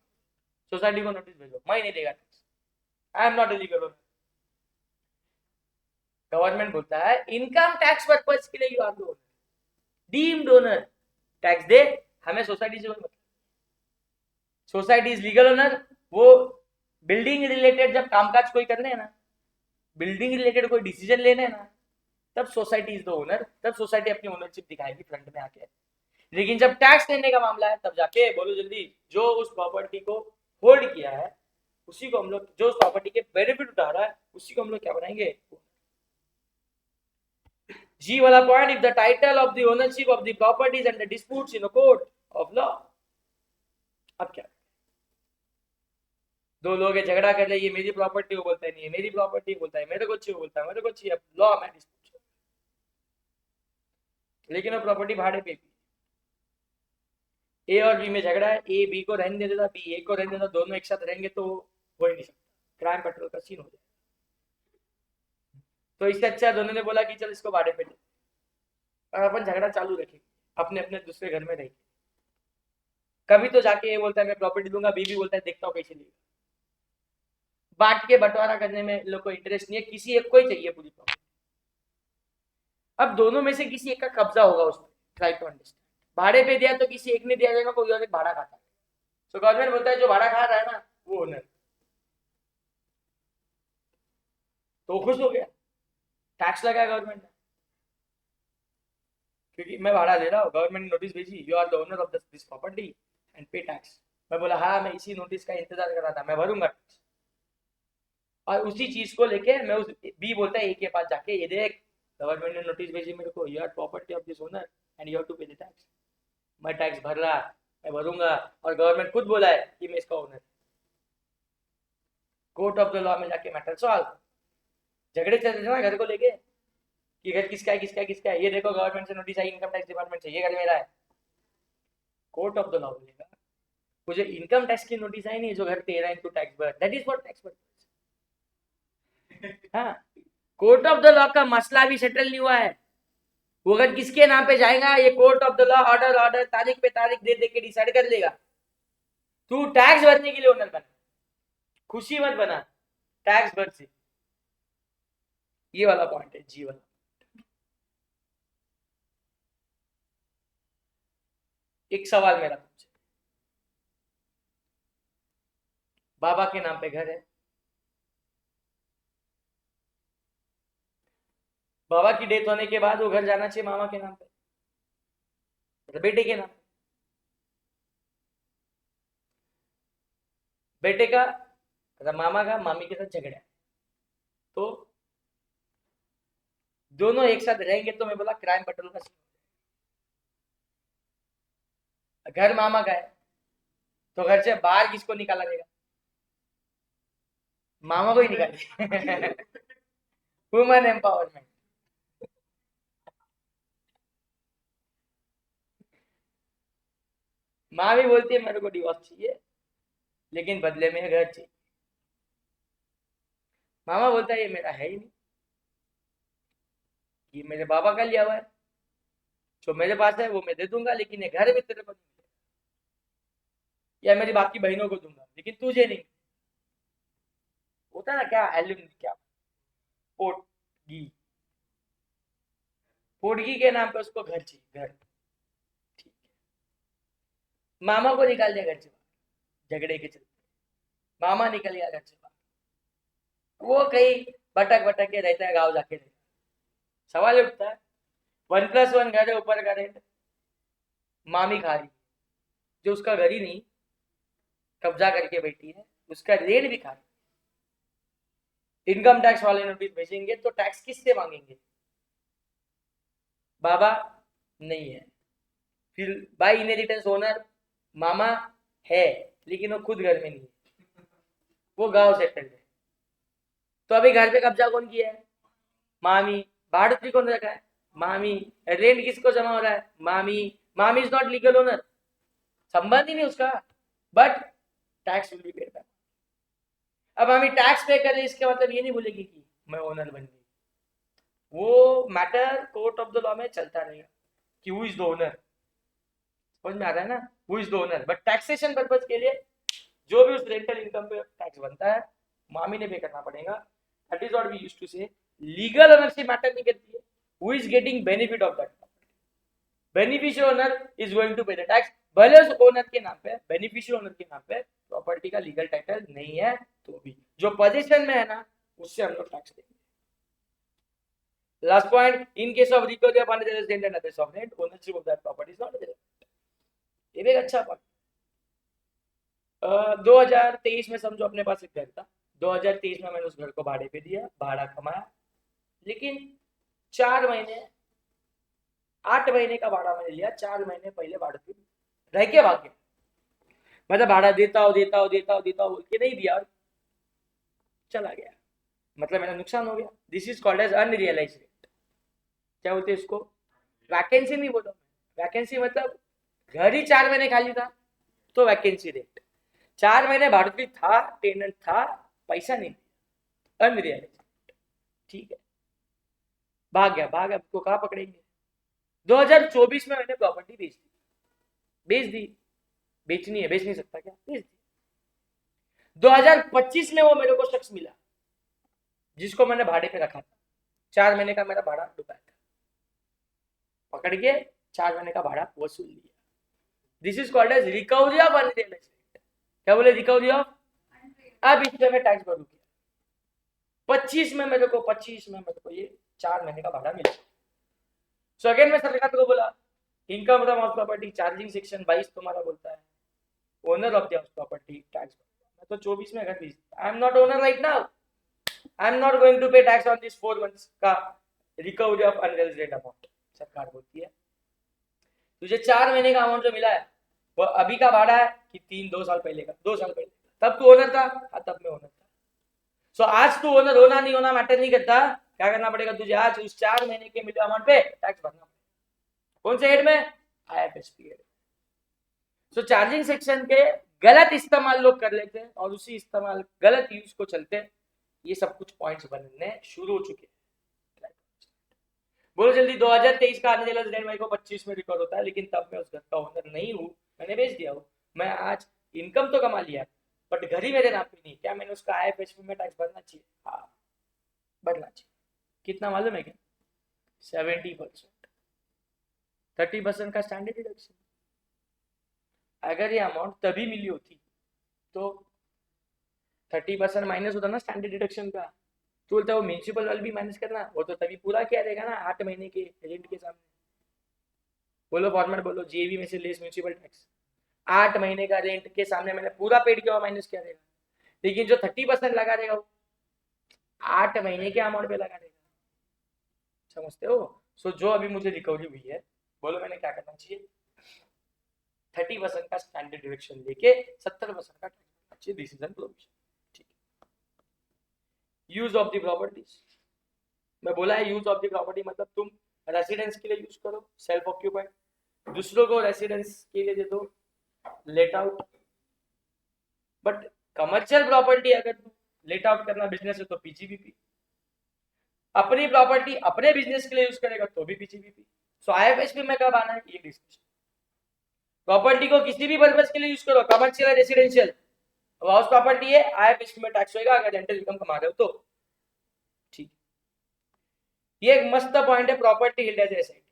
सोसाइटी को नोटिस भेजो, मैं नहीं देगा tax, I am not legal owner. Government बोलता है इनकम टैक्स पर्पज के लिए you are the owner, deemed owner, tax दे, हमें सोसाइटी से कोई मतलब, सोसाइटी इज लीगल ओनर। वो बिल्डिंग रिलेटेड जब कामकाज कोई करने है ना, बिल्डिंग रिलेटेड कोई डिसीजन लेने है ना, तब सोसाइटी इज द ओनर, तब सोसाइटी अपनी ओनरशिप दिखाएगी फ्रंट में आके। लेकिन जब टैक्स देने का मामला है, तब जाके बोलो जल्दी, जो उस प्रॉपर्टी को होल्ड किया है उसी को हम लोग, जो उस प्रॉपर्टी के बेनिफिट उठा रहा है उसी को हम लोग क्या बनाएंगे, जी वाला point, if the title of the ownership of the properties and the disputes in a court of law. अब क्या, दो लोग झगड़ा कर रहे, ये मेरी प्रॉपर्टी, वो बोलता है नहीं ये मेरी प्रॉपर्टी, बोलता है मेरे को चाहिए, बोलता है मेरे को चाहिए, अब लॉ में डिस्प्यूट, लेकिन वो प्रॉपर्टी भाड़े पे भी, ए और बी में झगड़ा है, ए बी को रहने देता, बी ए को रहने देता, दोनों एक साथ रहेंगे तो हो ही नहीं सकता, क्राइम पेट्रोल का सीन हो जाए। तो इससे अच्छा दोनों ने बोला कि चल इसको भाड़े पे दे, और अपन झगड़ा चालू रखेंगे, अपने अपने दूसरे घर में रहेंगे। कभी तो जाके ये बोलता है मैं प्रॉपर्टी दूंगा, बी भी बोलता है देखता हूँ कैसे लेगा, बांट के बंटवारा करने में लोग को इंटरेस्ट नहीं है, किसी एक को ही चाहिए पूरी प्रॉपर्टी। अब दोनों में से किसी एक का कब्जा होगा उसमें, ट्राई टू अंडरस्टैंड। भाड़े पे दिया तो किसी एक ने दिया जाएगा, कोई और एक भाड़ा खाता है, तो गवर्नमेंट बोलता है जो भाड़ा खा रहा है ना वो ओनर, तो खुश हो गया, टैक्स लगाया गवर्नमेंट ने, क्योंकि मैं भाड़ा दे रहा हूँ, गवर्नमेंट ने नोटिस भेजी you are the owner of this property and pay tax. मैं बोला हाँ मैं इसी नोटिस का इंतजार कर रहा था, मैं भरूंगा टैक्स। और उसी चीज को लेके मैं उस बी बोलता है ए के पास जाके, ये देख गवर्नमेंट ने नोटिस भेजी मेरे को, you are property of this owner and you have to pay the tax. मैं टैक्स भर रहा, मैं भरूंगा, और गवर्नमेंट खुद बोला है कि मैं इसका owner. Court of the law में जाके मैटर सॉल्व। झगड़े चल रहे थे ना घर को लेके कि घर किसका है, किसका है, किसका है, ये देखो गवर्नमेंट से नोटिस आई, इनकम टैक्स डिपार्टमेंट से, ये घर मेरा है। कोर्ट ऑफ द लॉ बोलेगा मुझे इनकम टैक्स की नोटिस आई नहीं, जो घर तेरा है इनटू टैक्स भर, दैट इज व्हाट टैक्स भर। हाँ, कोर्ट ऑफ द लॉ का मसला भी सेटल नहीं हुआ है, वो अगर किसके नाम पे जाएगा ये court of the law order order तारीख पे तारीख दे दे के डिसाइड कर लेगा। तू टैक्स भरने के लिए ओनर बना, खुशी मत बना, टैक्स भर से। ये वाला पॉइंट है जी वाला। एक सवाल मेरा पूछे, बाबा के नाम पे घर है, बाबा की डेथ होने के बाद वो घर जाना चाहिए मामा के नाम पे, मतलब बेटे के नाम पे। बेटे का मतलब मामा का मामी के साथ झगड़ा है, तो दोनों एक साथ रहेंगे तो मैं बोला क्राइम पेट्रोल का सीन। घर मामा का है तो घर से बाहर किसको निकाला जाएगा, मामा को ही निकाले। Woman empowerment. माँ भी बोलती है मेरे को डिवोर्स चाहिए लेकिन बदले में घर चाहिए, मामा बोलता है ये मेरा है ही नहीं, ये मेरे बाबा का लिया हुआ है, जो मेरे पास है वो मैं दे दूंगा लेकिन ये घर भी तेरे को नहीं, या मेरी बाकी बहनों को दूंगा लेकिन तुझे नहीं। होता है ना क्या एल्यूमिनियम, क्या पोर्ट घी, पोटगी के नाम पे उसको घर चाहिए, घर। ठीक है, मामा को निकाल दिया घर से बाहर, झगड़े के चलते मामा निकल गया घर से बाहर, वो कहीं भटक भटक के रहता है, गाँव जाके रहता है। सवाल उठता है, 1+1 घर है, ऊपर का रेंट मामी खा रही है, जो उसका घर ही नहीं, कब्जा करके बैठी है, उसका रेंट भी खा रही है। इनकम टैक्स वाले नोटिस भेजेंगे तो टैक्स किससे मांगेंगे? बाबा नहीं है, फिर बाय इनहेरिटेंस ओनर मामा है, लेकिन वो खुद घर में नहीं है, वो गांव सेटल्ड है। तो अभी घर पे कब्जा कौन किया है? मामी। भाड़ुती कौन रखा है? मामी। रेंट किसको जमा हो रहा है? मामी। मामी इज नॉट लीगल ओनर, संबंध ही नहीं उसका, but tax will be paid back. अब मामी टैक्स पे कर रही, इसके मतलब ये नहीं बोलेगी कि मैं ओनर बन गई। वो matter court of the law में चलता रहेगा कि हु इज द ओनर। समझ में आ रहा है ना? Who is the owner, but taxation purpose के लिए जो भी उस रेंटल इनकम पे टैक्स बनता है मामी ने पे करना पड़ेगा। That is what we used to say. Legal ownership matter नहीं करती है, who is getting benefit of that. Beneficial owner is going to pay the tax, भले उस ओनर के नाम पे, बेनिफिशियल ओनर के नाम पे प्रॉपर्टी का लीगल टाइटल नहीं है तो भी जो पोजीशन में है ना, उससे हम लोग टैक्स देंगे। Last point, in case of recovery of unauthorized rent and other sovereign rent, ownership of that property is not available. ये भी एक अच्छा पॉइंट। 2023 में समझो अपने पास एक घर था, 2023 में मैंने उस घर को भाड़े पे दिया, भाड़ा कमाया, लेकिन 4 महीने 8 महीने का भाड़ा मैंने लिया, 4 महीने पहले भाड़े पे रह के भाग गया। मतलब भाड़ा देता हूँ बोल के नहीं दिया और चला गया, मतलब मेरा नुकसान हो गया। This is called as unrealised rent. क्या बोलते हैं इसको? वैकेंसी नहीं बोलो, वैकेंसी मतलब घर ही 4 महीने खाली था तो वैकेंसी रेंट। 4 महीने भाड़ुती था, टेनेंट था, पैसा नहीं दिया, अनरियलाइज्ड। ठीक है, भाग गया, तो कहाँ पकड़ेंगे? 2024 में मैंने प्रॉपर्टी बेच दी, बेचनी है, बेच नहीं सकता क्या, बेच दी। 2025 में वो मेरे को शख्स मिला जिसको मैंने भाड़े पे रखा था, 4 महीने का मेरा भाड़ा डुबाया था, पकड़ के 4 महीने का भाड़ा वसूल लिया। This is called as recovery of unrealised rent. क्या बोले? Recovery of. अब इसमें मैं टैक्स भरूंगी। 25 में मेरे को ये 4 महीने का भाड़ा मिला। सो अगेन मैं सरकार को बोला, income from house property charging section 22 तुम्हारा बोलता है owner of the house property tax. मैं तो 24 में घर बेच, I am not owner right now, I am not going to pay tax on this 4 months का recovery of unrealised rent amount. सरकार बोलती है तुझे 4 महीने का अमाउंट जो मिला है वो अभी का भाड़ा है कि 2 साल पहले का? 2 साल पहले। तब तू ओनर था? हाँ, तब मैं ओनर था। सो आज तू ओनर होना नहीं होना मैटर नहीं करता, क्या करना पड़ेगा तुझे? आज उस 4 महीने के मिले अमाउंट पे टैक्स भरना पड़ेगा। कौन से हेड में? IFSP head. So charging section के गलत इस्तेमाल लोग कर लेते हैं और उसी इस्तेमाल गलत यूज को चलते ये सब कुछ पॉइंट्स बनने शुरू हो चुके हैं। बोलो जल्दी। 2023 का अनरियलाइज्ड रेंट मेरे को 25 में रिकॉर्ड होता है, लेकिन तब मैं उस घर का ओनर नहीं हूँ, मैंने बेच दिया हूँ। मैं आज इनकम तो कमा लिया बट घर ही मेरे नाम पे नहीं। क्या मैंने उसका IFSP में टैक्स भरना चाहिए? हाँ, भरना चाहिए। कितना मालूम है क्या? 70%, 30% का स्टैंडर्ड डिडक्शन। अगर ये अमाउंट तभी मिली होती तो 30% माइनस होता ना स्टैंडर्ड डिडक्शन का, तो बोलता है वो म्यूनसिपल वाल भी माइनस करना, वो तो तभी पूरा किया रहेगा ना 8 महीने के रेंट के सामने। बोलो फॉर्मेट बोलो, जेवी में से लेस म्यूनसिपल टैक्स 8 महीने का रेंट के सामने मैंने पूरा पेड किया, माइनस किया रहेगा। लेकिन जो 30% लगा देगा वो 8 महीने के अमाउंट पे लगा देगा। समझते हो? सो जो अभी मुझे रिकवरी हुई है, बोलो मैंने क्या करना चाहिए? 30% का स्टैंडर्ड डिडक्शन लेके 70% का टैक्स चाहिए। This is N provision. ठीक है। यूज ऑफ द प्रॉपर्टीज, मैं बोला है यूज ऑफ द प्रॉपर्टी मतलब तुम रेसिडेंस के लिए यूज करो, सेल्फ ऑक्यूपाइड, दूसरों को रेसिडेंस के लिए दे दो, let out. But commercial property अगर तुम लेट आउट करना बिजनेस है तो PGBP, अपनी प्रॉपर्टी अपने बिजनेस के लिए यूज करेगा तो भी PGBP। सो IFSP में कब आना है ये डिस्कशन। प्रॉपर्टी को किसी भी पर्पज के लिए यूज करो, कमर्शियल रेसिडेंशियल, हाउस प्रॉपर्टी है, IFSP में टैक्स होगा अगर रेंटल इनकम कमा रहे हो तो। ठीक। ये एक मस्त पॉइंट है, property held as SIT,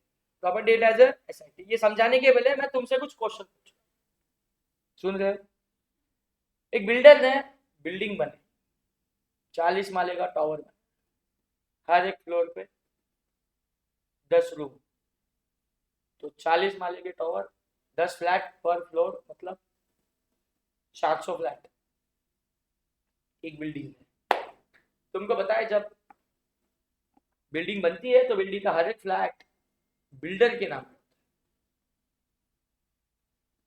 property held as SIT. ये समझाने के पहले मैं तुमसे कुछ क्वेश्चन पूछूं, सुन रहे हो? एक बिल्डर ने बिल्डिंग बनी, 40 माले का टावर बना, हर एक फ्लोर पे 10 रूम, तो 40 माले के टावर, 10 फ्लैट पर फ्लोर, मतलब 400 फ्लैट एक बिल्डिंग में। तुमको पता है जब बिल्डिंग बनती है तो बिल्डिंग का हर एक फ्लैट बिल्डर के नाम पे,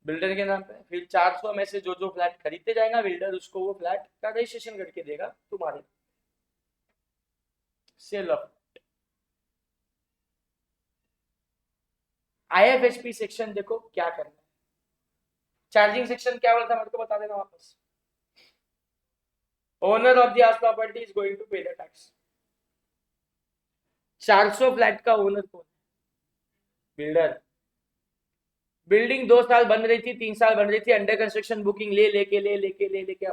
बिल्डर के नाम पे। फिर 400 में से जो जो फ्लैट खरीदते जाएगा बिल्डर, उसको वो फ्लैट का रजिस्ट्रेशन करके देगा तुम्हारे, सेल ऑफ। आईएफएसपी सेक्शन देखो क्या करना है। चार्जिंग सेक्शन क्या बोलता है मेरे को बता देना वापस। Owner of the house property is going to pay the tax. 400 flat का ओनर कौन? बिल्डर। बिल्डिंग 2 साल बन रही थी, 3 साल बन रही थी, अंडर कंस्ट्रक्शन बुकिंग ले लेके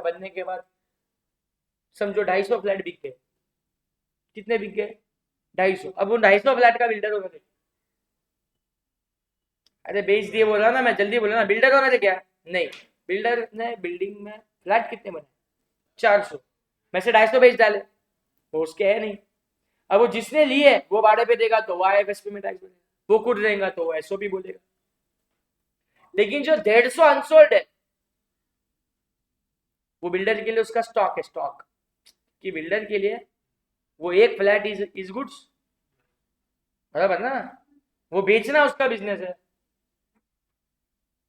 बनने के बाद समझो 250 फ्लैट बिक गए। कितने बिक गए? 250। अब उन 250 फ्लैट का बिल्डर होना चाहिए। अरे बेच दिए बोला ना, मैं जल्दी बोला ना, बिल्डर होना चाहिए क्या? नहीं, बिल्डर ने बिल्डिंग में फ्लैट कितने बने? 400 में से 250 बेच डाले, वो उसके है नहीं। अब वो जिसने लिए वो भाड़े पे देगा तो वो आईएफएसपी में टैक्स बनेगा, वो खुद रहेगा तो वो एसओपी बोलेगा। लेकिन जो 150 अनसोल्ड है वो बिल्डर के लिए उसका स्टॉक है, स्टॉक कि बिल्डर के लिए वो एक फ्लैट इज गुड्स, बराबर ना? वो बेचना उसका बिजनेस है,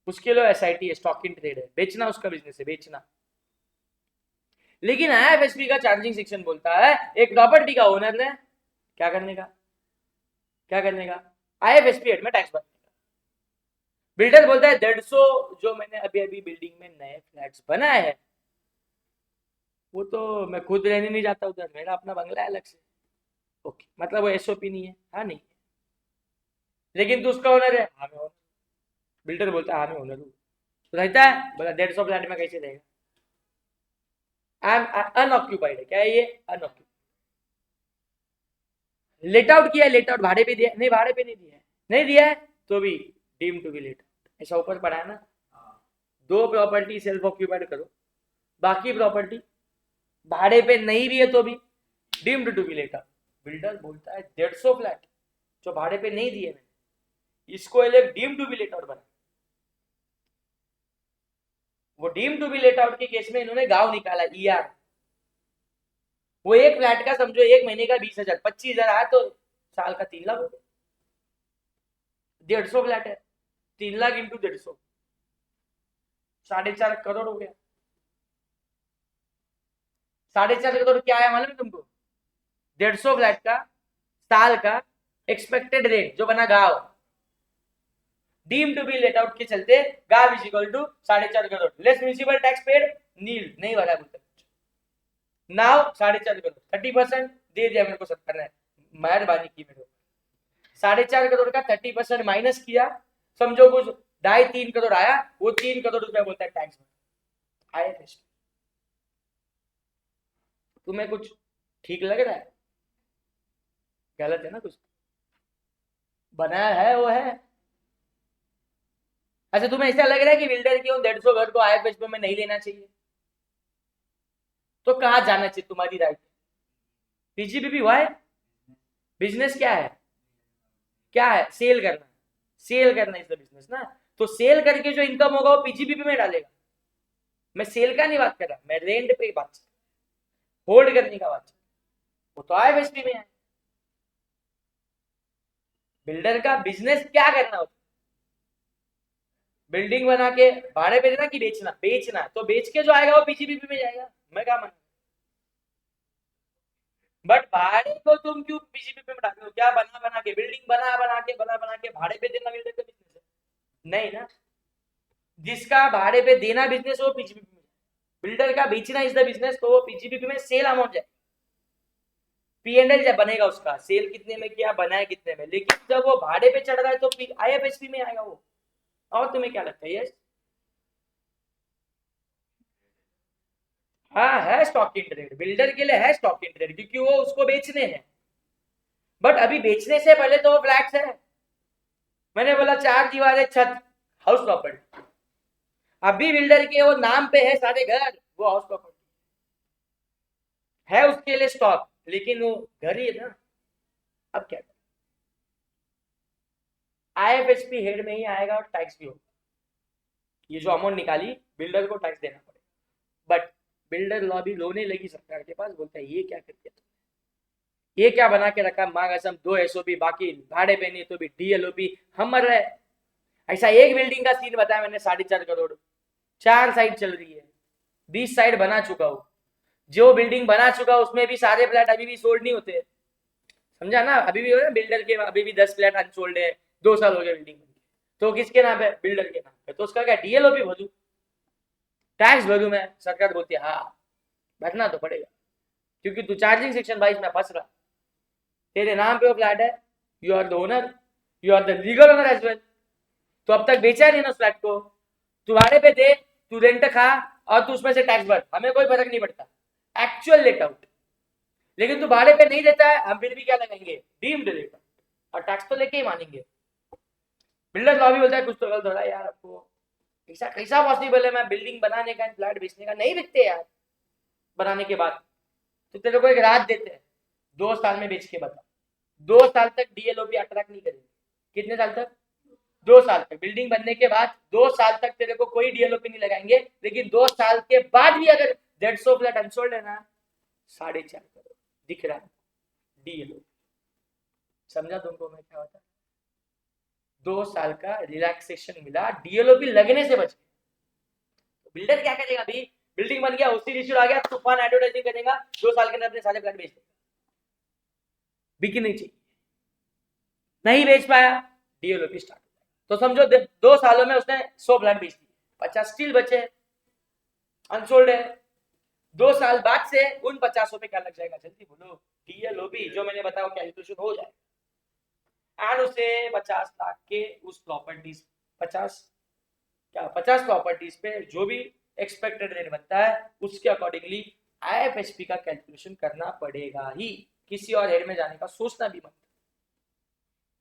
उसके लिए एसआईटी है, स्टॉक इन ट्रेड है, बेचना उसका बिजनेस है, बेचना। लेकिन आईएफएसपी का चार्जिंग सेक्शन बोलता है एक प्रॉपर्टी का ओनर ने क्या करने का, क्या करने का? आईएफएसपी हेड में टैक्स भरने का। बिल्डर बोलता है 150 जो मैंने अभी अभी बिल्डिंग में नए फ्लैट्स बनाए हैं वो तो मैं खुद रहने नहीं जाता उधर, मेरा अपना बंगला है अलग से। ओके, मतलब वो एसओपी नहीं है? हाँ नहीं है। लेकिन तू उसका ओनर है? हाँ मैं ओनर। बिल्डर बोलता है हाँ मैं ओनर हूँ, तो रहता है बोला 150 फ्लैट में कैसे रहेगा? आई एम अनऑक्यूपाइड है, क्या है ये? अनऑक्यूपाइड। लेट आउट किया, लेट आउट भाड़े पे दिया नहीं, भाड़े पे नहीं दिया है, नहीं दिया है तो भी deem to be let out, ऐसा ऊपर पड़ा है ना। दो प्रॉपर्टी सेल्फ ऑक्यूपाइड करो, बाकी प्रॉपर्टी भाड़े पे नहीं भी है तो भी deemed to be let out. Builder बोलता है 150 फ्लैट जो भाड़े पे नहीं दिए मैंने, इसको deem to be let out बना। वो deem to be let out के केस में इन्होंने गांव निकाला, ईआर। वो एक फ्लैट का समझो एक महीने का 20,000, 25,000 आया तो साल का 3 लाख हो गया। 150 फ्लैट है, 3 लाख इंटू 150, 4.5 करोड़ हो गया। 4.5 करोड़ क्या है मालूम है तुमको? 150 फ्लैट का साल का एक्सपेक्टेड रेट जो बना गांव, deem to be let out के चलते गांव is equal to 4.5 crore, less municipal tax paid nil, नहीं भरा बोलते। नाउ 4.5 करोड़ 30% दे दिया मेरे को, सब करना है, मेहरबानी की मेरे को। 4.5 करोड़ का 30% माइनस किया, समझो कुछ 2.5-3 करोड़ आया, वो 3 करोड़ रुपया बोलता है टैक्स आए। तुम्हें कुछ ठीक लग रहा है? गलत है ना कुछ, बनाया है वो है। अच्छा तुम्हें ऐसा लग रहा है कि बिल्डर की उन 150 घर को आईएफएसपी में नहीं लेना चाहिए, तो कहां जाना चाहिए? तुम्हारी राइट। पीजीबीपी हुआ है, बिजनेस क्या है? क्या है? सेल करना, सेल करना इज द बिजनेस ना। तो सेल करके जो इनकम होगा वो पीजीबीपी में डालेगा। मैं सेल का नहीं बात कर रहा, मैं रेंट पे बात कर, होल्ड करने का बात, वो तो आईएफएसपी में है। बिल्डर का बिजनेस क्या करना होता है? बिल्डिंग बना के भाड़े पे देना कि बेचना? बेचना, तो बेच के जो आएगा वो पीजीबीपी में जाएगा, मैं क्या मानू। बट भाड़े को तुम क्यों पीजीबीपी में डालते हो? क्या बना बना के बिल्डिंग बना बना के भाड़े पे देना बिल्डर का बिजनेस है? नहीं ना, जिसका भाड़े पे देना बिजनेस वो पीजीबीपी में, बिल्डर का बेचना इज द बिजनेस, तो वो पीजीबीपी में सेल अमाउंट जाए, पीएनएल जब बनेगा उसका, सेल कितने में किया, बनाए कितने में। लेकिन जब वो भाड़े पे चढ़ रहा है तो आईएफएसपी में आएगा वो। और तुम्हें क्या लगता है? यस, हाँ है स्टॉक इन ट्रेड, बिल्डर के लिए है स्टॉक इन ट्रेड, क्योंकि वो उसको बेचने हैं। बट अभी बेचने से पहले तो वो फ्लैट्स है। मैंने बोला 4 दीवारें छत, हाउस प्रॉपर्टी। अभी बिल्डर के वो नाम पे है सारे घर, वो हाउस प्रॉपर्टी है, उसके लिए स्टॉक, लेकिन वो घर ही है ना। अब क्या, आईएफएसपी हेड में ही आएगा और टैक्स भी होगा। ये जो अमाउंट निकाली, बिल्डर को टैक्स देना पड़ेगा। बट बिल्डर लॉबी लोने लगी सरकार के पास, बोलता है ये क्या कर दिया, ये क्या बना के रखा, माँ कसम 2 एसओपी बाकी, भाड़े पे नहीं तो भी डीएलओपी, हम मर रहे। ऐसा एक बिल्डिंग का सीन बताया मैंने, 4.5 करोड़, 4 साइड चल रही है, 20 साइड बना चुका हूँ। जो बिल्डिंग बना चुका उसमें भी सारे फ्लैट अभी भी सोल्ड नहीं होते, समझा ना। अभी भी हो ना बिल्डर के, अभी भी 10 फ्लैट अनसोल्ड है, 2 साल हो गए बिल्डिंग बन के। तो किसके नाम है, बिल्डर के नाम पे। तो उसका क्या, डीएलओपी भरू, टैक्स भरू मैं। सरकार बोलती है हाँ बैठना तो पड़ेगा, क्योंकि तू चार्जिंग सेक्शन 22 में फंस रहा, तेरे नाम पे वो फ्लैट है, you are the owner, you are the legal owner as well. तो अब तक बेचा नहीं ना उस फ्लैट को, तू भाड़े पे दे, तू रेंट खा, और तू उसमें से टैक्स भर, हमें कोई फर्क नहीं पड़ता, एक्चुअल लेट आउट। लेकिन तू भाड़े पे नहीं देता है, हम फिर भी क्या लगाएंगे, डीम्ड लेट आउट, और टैक्स तो लेके ही मानेंगे। बिल्डर लॉ भी बोलता है कुछ तो गलत हो रहा है यार, आपको ऐसा कैसा पॉसिबल है, मैं बिल्डिंग बनाने का, फ्लैट बेचने का, नहीं बिकते यार बनाने के बाद। तो तेरे को एक रात देते हैं, 2 साल में बेच के बता। 2 साल तक डीएलओपी अट्रैक्ट नहीं करेगी। कितने साल तक, 2 साल तक। बिल्डिंग बनने के बाद 2 साल तक तेरे को कोई डीएलओपी नहीं लगाएंगे, लेकिन 2 साल के बाद भी अगर 150 फ्लैट अनसोल्ड है ना, 4.5 करोड़ दिख रहा है डीएलओपी। समझा तुमको मैं क्या होता, 2 साल का रिलैक्सेशन मिला, डीएलओपी लगने से बच गए। बिल्डर क्या करेगा, अभी बिल्डिंग बन गया, उसी इश्यू आ गया, तूफान एडवर्टाइजिंग करेगा, 2 साल के अंदर अपने सारे फ्लैट बेच देगा। बिकी नहीं चाहिए, नहीं बेच पाया, डीएलओपी स्टार्ट। तो समझो 2 सालों में उसने 100 फ्लैट बेच दिए, 50 स्टिल बचे अनसोल्ड है। 2 साल बाद से उन 50 पे क्या लग जाएगा, जल्दी बोलो, डीएलओपी जो मैंने बताया कैलकुलेशन हो जाएगा, एंड उसे 50 लाख के उस प्रॉपर्टीज, 50 क्या 50 प्रॉपर्टीज पे जो भी एक्सपेक्टेड रेट बनता है, उसके अकॉर्डिंगली आईएफएसपी का कैलकुलेशन करना पड़ेगा ही, किसी और हेड में जाने का सोचना भी मत।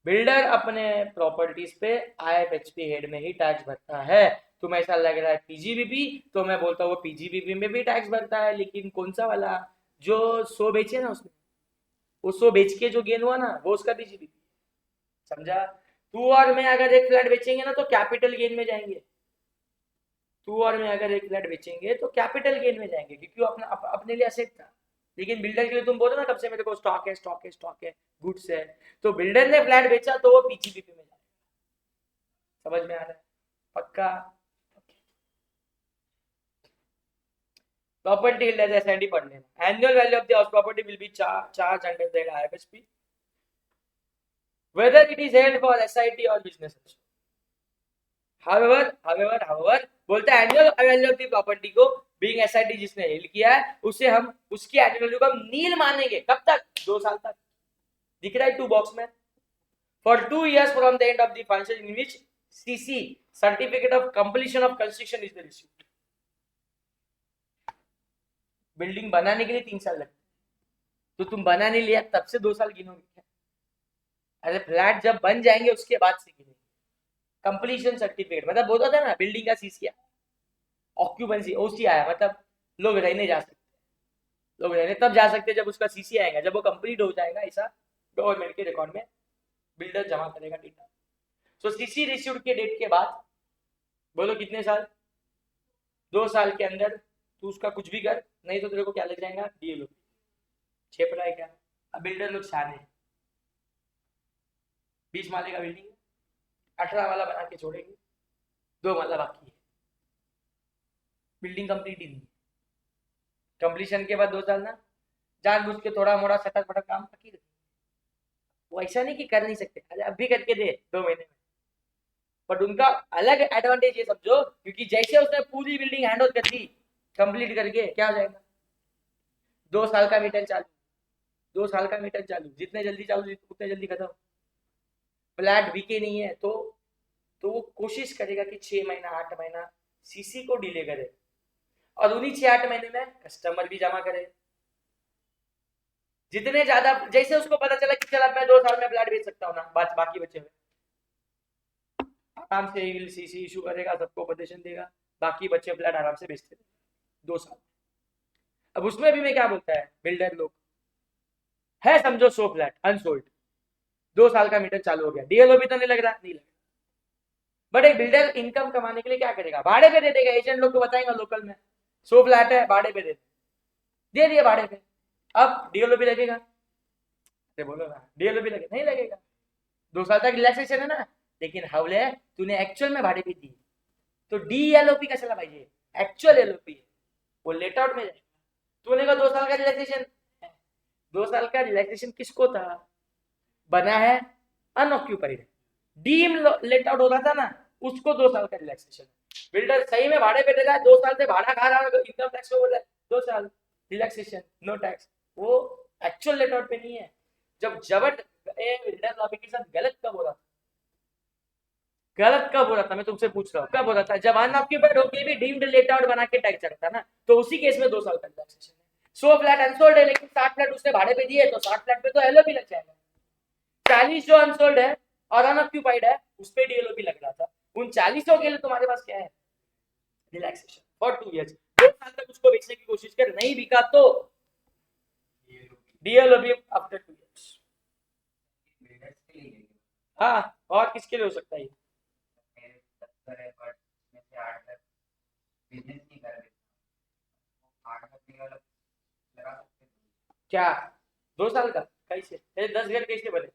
बिल्डर अपने प्रॉपर्टीज पे आईएफएसपी हेड में ही टैक्स भरता है। तुम्हें ऐसा लग रहा है पीजीबीपी, तो मैं बोलता हूँ पीजीबीपी में भी टैक्स भरता है, लेकिन कौन सा वाला, जो 100 बेचे ना उसमें, वो 100 बेच के जो गेन हुआ ना, वो उसका पीजीबीपी। समझा। तू और मैं अगर एक फ्लैट बेचेंगे ना तो कैपिटल गेन में जाएंगे, तू और मैं अगर एक फ्लैट बेचेंगे तो कैपिटल गेन में जाएंगे, क्योंकि वो अपने लिए असेट था। लेकिन बिल्डर के लिए तुम बोलो ना कब से मेरे को स्टॉक है, स्टॉक है, स्टॉक है, गुड्स है, तो बिल्डर ने फ्लैट बेचा तो वो पीजीबीपी में जाएगा। समझ में आ रहा है, पक्का। प्रॉपर्टी एसआईटी पढ़ लेना। Annual value of the house property will be charge under the IFSP whether it is held for SIT or business also. However, बोलते हैं annual value of the property को बीइंग एसआईटी जिसने हेल्ड किया है, उसे हम उसकी एनुअल वैल्यू को हम नील मानेंगे। कब तक, 2 साल तक। दिख रहा है 2 बॉक्स में। For 2 years from the end of the financial in which CC certificate of completion of construction is the received. Building बनाने के लिए 3 साल लगते, तो तुम बना नहीं लिया तब से 2 साल गिनोगे। अरे फ्लैट जब बन जाएंगे उसके बाद से गिनेंगे। कंप्लीशन सर्टिफिकेट मतलब बोलता था ना, बिल्डिंग का सीसी ऑक्यूपेंसी ओसी आया, मतलब लोग रहने जा सकते, लोग रहने तब जा सकते जब उसका सीसी आएगा, जब वो कंप्लीट हो जाएगा, ऐसा गवर्नमेंट के रिकॉर्ड में बिल्डर जमा करेगा डेटा। सो सीसी रिसीव्ड के डेट के बाद बोलो कितने साल, 2 साल के अंदर तू उसका कुछ भी कर, नहीं तो तेरे को क्या लग जाएगा, डीएलओ। छेप रहा है क्या। अब बिल्डर लोग शान है, 20 माले का बिल्डिंग 18 वाला बना के छोड़ेंगे, 2 माला बाकी है, बिल्डिंग कंप्लीट ही नहीं। कंप्लीशन के बाद 2 साल ना जानबूझ के थोड़ा मोड़ा सटक फटक काम बाकी रखेंगे। वो ऐसा नहीं कि कर नहीं सकते, अरे अब भी करके दे 2 महीने में। बट उनका अलग एडवांटेज ये समझो, क्योंकि जैसे उसने पूरी बिल्डिंग हैंड ओवर कर दी कंप्लीट करके, क्या हो जाएगा, 2 साल का मीटर चालू, 2 साल का मीटर चालू, जितने जल्दी चालू उतने जल्दी खत्म। फ्लैट बिके नहीं है तो वो कोशिश करेगा कि 6 महीना 8 महीना सीसी को डिले करे, और उन्हीं 6-8 महीने में कस्टमर भी जमा करे। जितने ज्यादा, जैसे उसको पता चला कि चल अब मैं 2 साल में फ्लैट बेच सकता हूँ ना, बाकी बचे हुए आराम से सीसी इशू करेगा, सबको पोजीशन देगा, बाकी बच्चे फ्लैट आराम से बेचते 2 साल। अब उसमें भी मैं क्या बोलता है बिल्डर लोग है, समझो 100 फ्लैट अनसोल्ड, 2 साल का मीटर चालू हो गया, डीएलओ भी तो नहीं लग रहा, नहीं लग रहा, बट एक बिल्डर इनकम कमाने के लिए क्या करेगा, भाड़े पे दे देगा, एजेंट लोग को बताएगा लोकल में 100 फ्लैट है भाड़े पे दे दिए भाड़े पे, अब डीएलओ भी लगेगा, बोलो ना डीएलओ भी लगेगा, नहीं लगेगा, 2 साल तक रिलैक्सेशन है ना, लेकिन हवले तूने एक्चुअल में भाड़े पे दी, तो डीएलओपी का चला भाई, एक्चुअल एलओपी है, वो लेट आउट में जाएगा, तूने का 2 साल का रिलैक्सेशन, 2 साल का रिलैक्सेशन किसको था, बना है अनऑक्यूपाइड, डीम लेट आउट हो रहा था ना, उसको 2 साल का रिलैक्सेशन। बिल्डर सही में भाड़े पे दे रहा है, 2 साल से भाड़ा खा रहा है, इनकम टैक्स को बोल रहा है 2 साल रिलैक्सेशन नो टैक्स, वो एक्चुअल लेट आउट पे नहीं है। जब जबर बिल्डर लॉबी के साथ गलत कब हो रहा था, गलत कब हो रहा था, मैं तुमसे पूछ रहा हूँ कब हो रहा था, जब अनऑक्यूपाइड होके भी डीम्ड लेट आउट बना के टैक्स चलता ना, तो उसी केस में 2 साल का रिलैक्सेशन है। 100 फ्लैट अनसोल्ड है लेकिन 60 फ्लैट उसने भाड़े पे दिए, तो 60 फ्लैट पे तो एलओपी लग जाएगा, 40 जो अनसोल्ड है और अनऑक्यूपाइड है उस पे डीएलओपी लग रहा था, उन 40 के लिए तुम्हारे पास क्या है, रिलैक्सेशन फॉर 2 इयर्स, 2 साल तक उसको बेचने की कोशिश कर, नहीं बिका तो डीएलओपी आफ्टर 2 इयर्स। हाँ, और किसके लिए हो सकता है, क्या 2 साल का कैसे, 10 घर कैसे बने,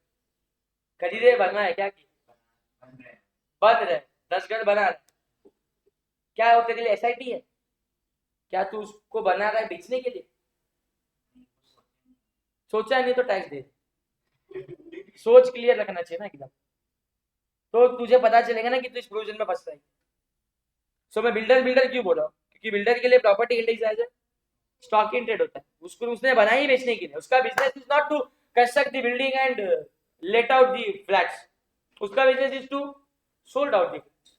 खरीदे बनना है क्या की, बन रहे 10 घर बना रहे, क्या होते के लिए एसआईटी है, क्या तू उसको बना रहा है बेचने के लिए, सोचा नहीं तो टैक्स दे, सोच क्लियर रखना चाहिए ना एकदम, तो तुझे पता चलेगा ना कि तू इस प्रोविजन में फंस रहा है। सो मैं बिल्डर बिल्डर क्यों बोल रहा हूँ, क्योंकि बिल्डर के लिए property index as stock in trade होता है, उसको उसने बनाई ही बेचने के लिए, उसका business is not to construct the building and let out the flats, उसका business is to sold out the flats.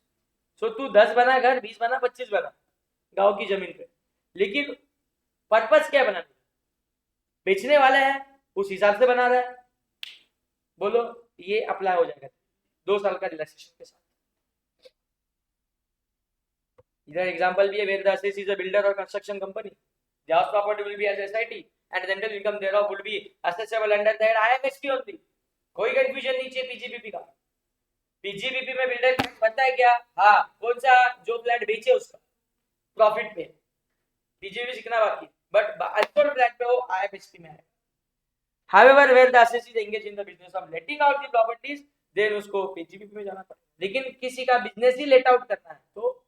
So तू 10 बना घर, 20 बना, 25 बना गांव की जमीन पे, लेकिन पर्पस क्या बनाने, बेचने वाला है उस हिसाब से बना रहा है, बोलो ये अप्लाई हो जाएगा 2 साल का रिलैक्सेशन के साथ। इधर एग्जांपल भी है, where the assessee is a builder और construction company, the house property will be as SIT and rental income thereof would be assessable under that IMSP only, कोई कंफ्यूजन नहीं चाहिए पीजीबीपी का, पीजीबीपी में बिल्डर टैक्स बनता है क्या, हाँ, कौन सा जो फ्लैट बेचे उसका प्रॉफिट पे, पीजीबीपी सीखना बाकी, बट अनसोल्ड फ्लैट पे वो आईएमएसपी में है। However, where the assessee is engaged in the business of letting out the properties, then उसको पीजीबीपी में जाना पड़ेगा, लेकिन किसी का बिजनेस ही लेट आउट करना है, तो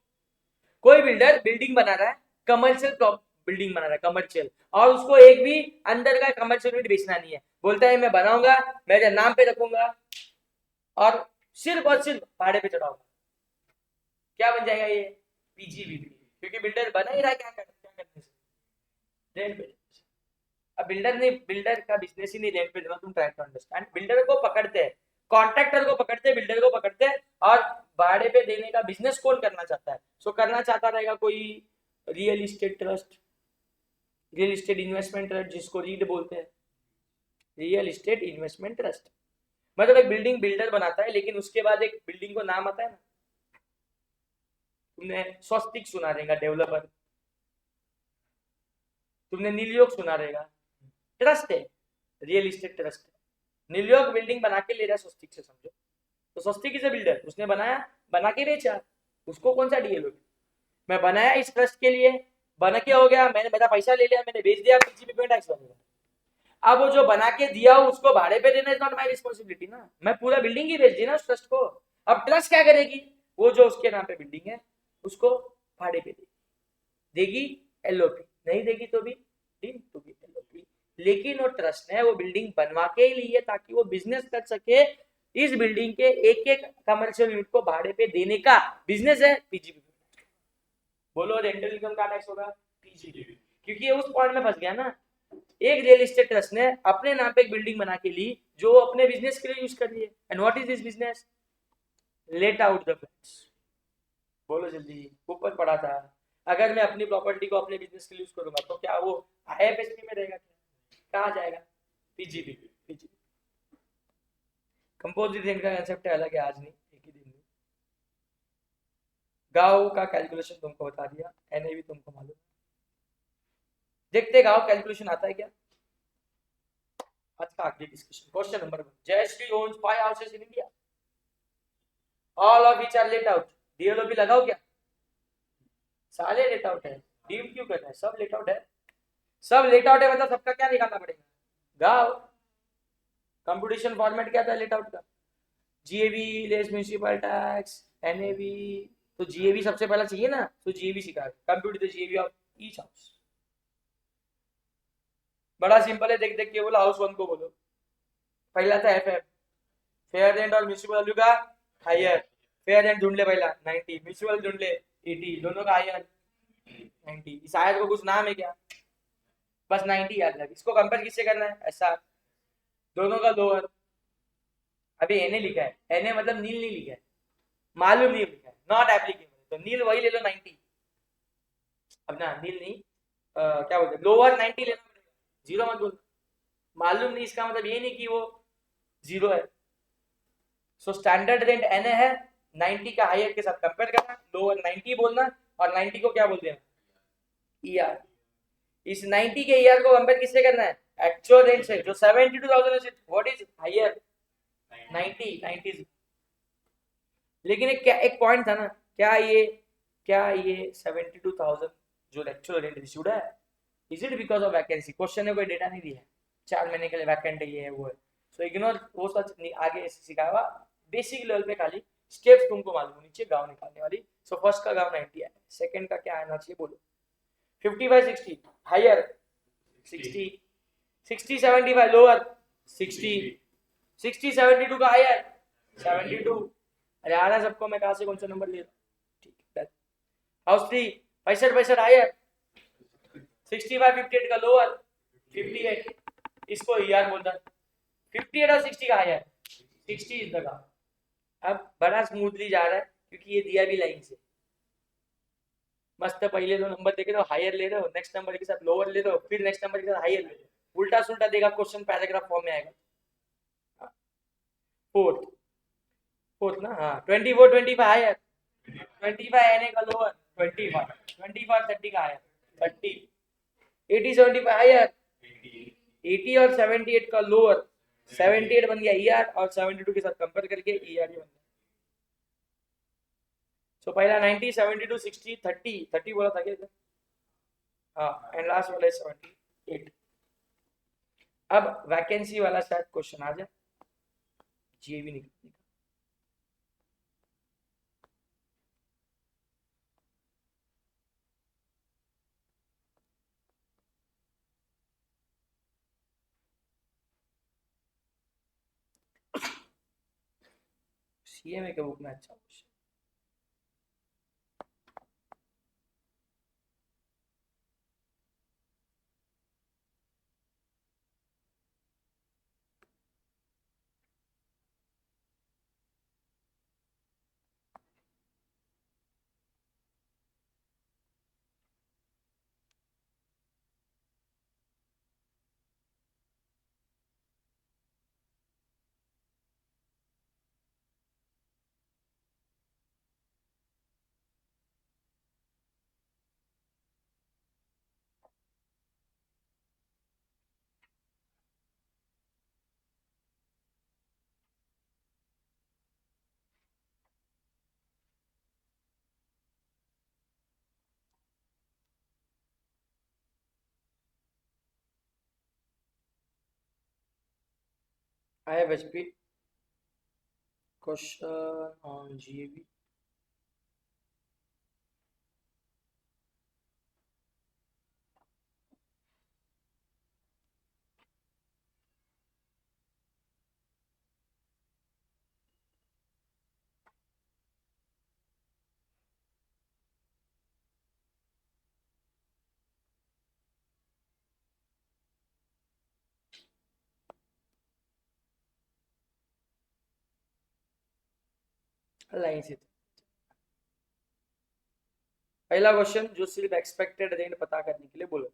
कोई बिल्डर बिल्डिंग बना रहा है, कमर्शियल बिल्डिंग बना रहा है कमर्शियल, और उसको एक भी अंदर का कमर्शियल यूनिट बेचना नहीं है, बोलता है मैं बनाऊंगा, मेरे नाम पे रखूंगा और सिर्फ भाड़े पे चढ़ाऊंगा, क्या बन जाएगा ये, पीजीबीपी, क्योंकि बिल्डर बना ही रहा है, क्या करने से रेंट पे। अब बिल्डर का बिजनेस ही नहीं रेंट पे देना, तुम ट्राई टू अंडरस्टैंड, बिल्डर को पकड़ते हैं, कॉन्ट्रैक्टर को पकड़ते हैं, बिल्डर को पकड़ते हैं, और भाड़े पे देने का बिजनेस कौन करना चाहता है, सो करना चाहता रहेगा कोई real estate trust, real estate investment trust जिसको रीड बोलते हैं, रियल इस्टेट इन्वेस्टमेंट ट्रस्ट, मतलब एक बिल्डिंग बिल्डर बनाता है, लेकिन उसके बाद एक बिल्डिंग को नाम आता है ना, तुमने स्वस्तिक सुना रहेगा डेवलपर, तुमने न्यूयॉर्क सुना रहेगा, ट्रस्ट है, रियल इस्टेट ट्रस्ट है, न्यूयॉर्क बिल्डिंग बना के ले रहा है स्वस्तिक से, समझो, तो स्वस्तिक इज अ बिल्डर, उसने बनाया, बना के बेचा, उसको कौन सा डीएल होगा, मैं बनाया इस ट्रस्ट के लिए, बना के हो गया, मैंने मेरा पैसा ले लिया, मैंने बेच दिया, पीजीबीपी में टैक्स बनेगा। अब वो जो बना के दिया उसको भाड़े पे देना इज नॉट माय रिस्पांसिबिलिटी ना, मैं पूरा बिल्डिंग ही बेच दी ना उस ट्रस्ट को, अब ट्रस्ट क्या करेगी, वो जो उसके नाम पे बिल्डिंग है उसको भाड़े पे देगी एलओपी, नहीं देगी तो भी डीम टू बी एलओपी, लेकिन वो ट्रस्ट ने वो बिल्डिंग बनवा के लिए ताकि वो बिजनेस कर सके, इस बिल्डिंग के एक एक कमर्शियल यूनिट को भाड़े पे देने का बिजनेस है पीजीबीपी, बोलो रेंटल इनकम का टैक्स होगा पीजीबीपी, क्योंकि ये उस पॉइंट में फंस गया ना, एक रियल एस्टेट ट्रस्ट ने अपने नाम पे एक बिल्डिंग बना के ली जो अपने बिजनेस के लिए यूज कर लिए, and what is this business, late out the flats, बोलो जल्दी, ऊपर पड़ा था, अगर मैं अपनी प्रॉपर्टी को अपने बिजनेस के लिए यूज करूंगा तो क्या वो आईएफएसपी में रहेगा, क्या कहा जाएगा, पीजीबी पीजीबी कंपोजिट रेंट का कंसेप्ट है अलग है, आज नहीं एक ही दिन में। गाँव का कैलकुलेशन तुमको बता दिया, एनए भी तुमको मालूम। देखते गाँव कैलकुलेशन आता है क्या। आज का आखिरी discussion, question number 1, Jayashree owns 5 houses in India. All of which are let out. DLO भी लगाओ क्या, सारे लेट आउट है, डीम क्यों कर रहा है, सब लेट आउट है। सब लेट आउट है मतलब सबका क्या निकालना पड़ेगा, गाँव। कंप्यूटेशन फॉर्मेट क्या था लेट आउट का, GAB less municipal tax NAB, तो जीएबी सबसे पहला चाहिए ना, तो जीएबी सिखा compute the GAB of each house. बड़ा सिंपल है, देख देख के बोलो। हाउस 1 को बोलो, पहला था एफएम, फेयर रेंट और म्यूनिसिपल वैल्यू का हायर। फेयर रेंट ढूंढ ले पहला 90, म्यूनिसिपल ढूंढ ले 80, दोनों का हायर 90। इस आयत को कुछ नाम है क्या, बस 90 याद रख। इसको कंपेयर किससे करना है, ऐसा, दोनों का लोअर। अभी एनए लिखा है, एनए मतलब नील नहीं लिखा है, मालूम नहीं लिखा है, नॉट एप्लीकेबल, तो नील वही ले लो 90। अब ना नील नहीं, क्या बोलते, लोअर 90 लेना पड़ेगा, जीरो मत बोल। मालूम नहीं इसका मतलब ये नहीं कि वो जीरो है। सो स्टैंडर्ड रेंट एन है, 90 का हायर के साथ कंपेयर करना, लोअर 90 बोलना, और 90 को क्या बोलते हैं, ईआर। इस 90 के ईआर को कंपेयर किससे करना है, एक्चुअल रेंट से, जो 72,000 है, व्हाट इज हायर, 90। लेकिन एक पॉइंट था ना, क्या ये 72,000 जो एक्चुअल रेंट रिसीव्ड है, is it because of vacancy, question में कोई डेटा नहीं दिया है, 4 महीने के लिए वैकेंट है, ये है वो है, सो इग्नोर वो सच आगे सिखाया हुआ, बेसिक लेवल पे खाली स्टेप्स तुमको मालूम होनी चाहिए गाँव निकालने वाली। सो फर्स्ट का गाँव 90 है, सेकंड का क्या आना चाहिए बोलो, 50/60 हायर 60, 60/75 लोअर 60, 60/72 का हायर 72। अरे आ रहा सबको, मैं कहा से कौन सा नंबर ले रहा हूँ, ठीक है। हाउस 3 65 हायर, 65/58 का लोअर 58, इसको ईआर बोलता है। 58 और 60 का हायर, 60 इज द का। अब बड़ा स्मूथली जा रहा है क्योंकि ये दिया भी लाइन से, मस्त पहले 2 नंबर देखे तो हायर ले रहे हो, नेक्स्ट नंबर के साथ लोअर ले रहे हो, फिर नेक्स्ट नंबर के साथ हायर ले रहे हो, उल्टा सुल्टा देगा क्वेश्चन, पैराग्राफ फॉर्म में आएगा। फोर्थ ना, हाँ 24 25 हायर, 25 एनए का लोअर 25 30 का हायर 30, 80 75 हायर 80 और 78 का लोअर, 78 बन गया ईआर, और 72 के साथ कंपेयर करके ईआर ही बन गया। सो पहला 90 72 60 30 बोला था क्या, हाँ, एंड लास्ट वाला 78। अब वैकेंसी वाला शायद क्वेश्चन आ जाए, जीएबी निकल। सीएमए के बुक में अच्छा question, I have HP question on GAB. Line से पहला क्वेश्चन जो सिर्फ एक्सपेक्टेड रेंट पता करने के लिए बोलो,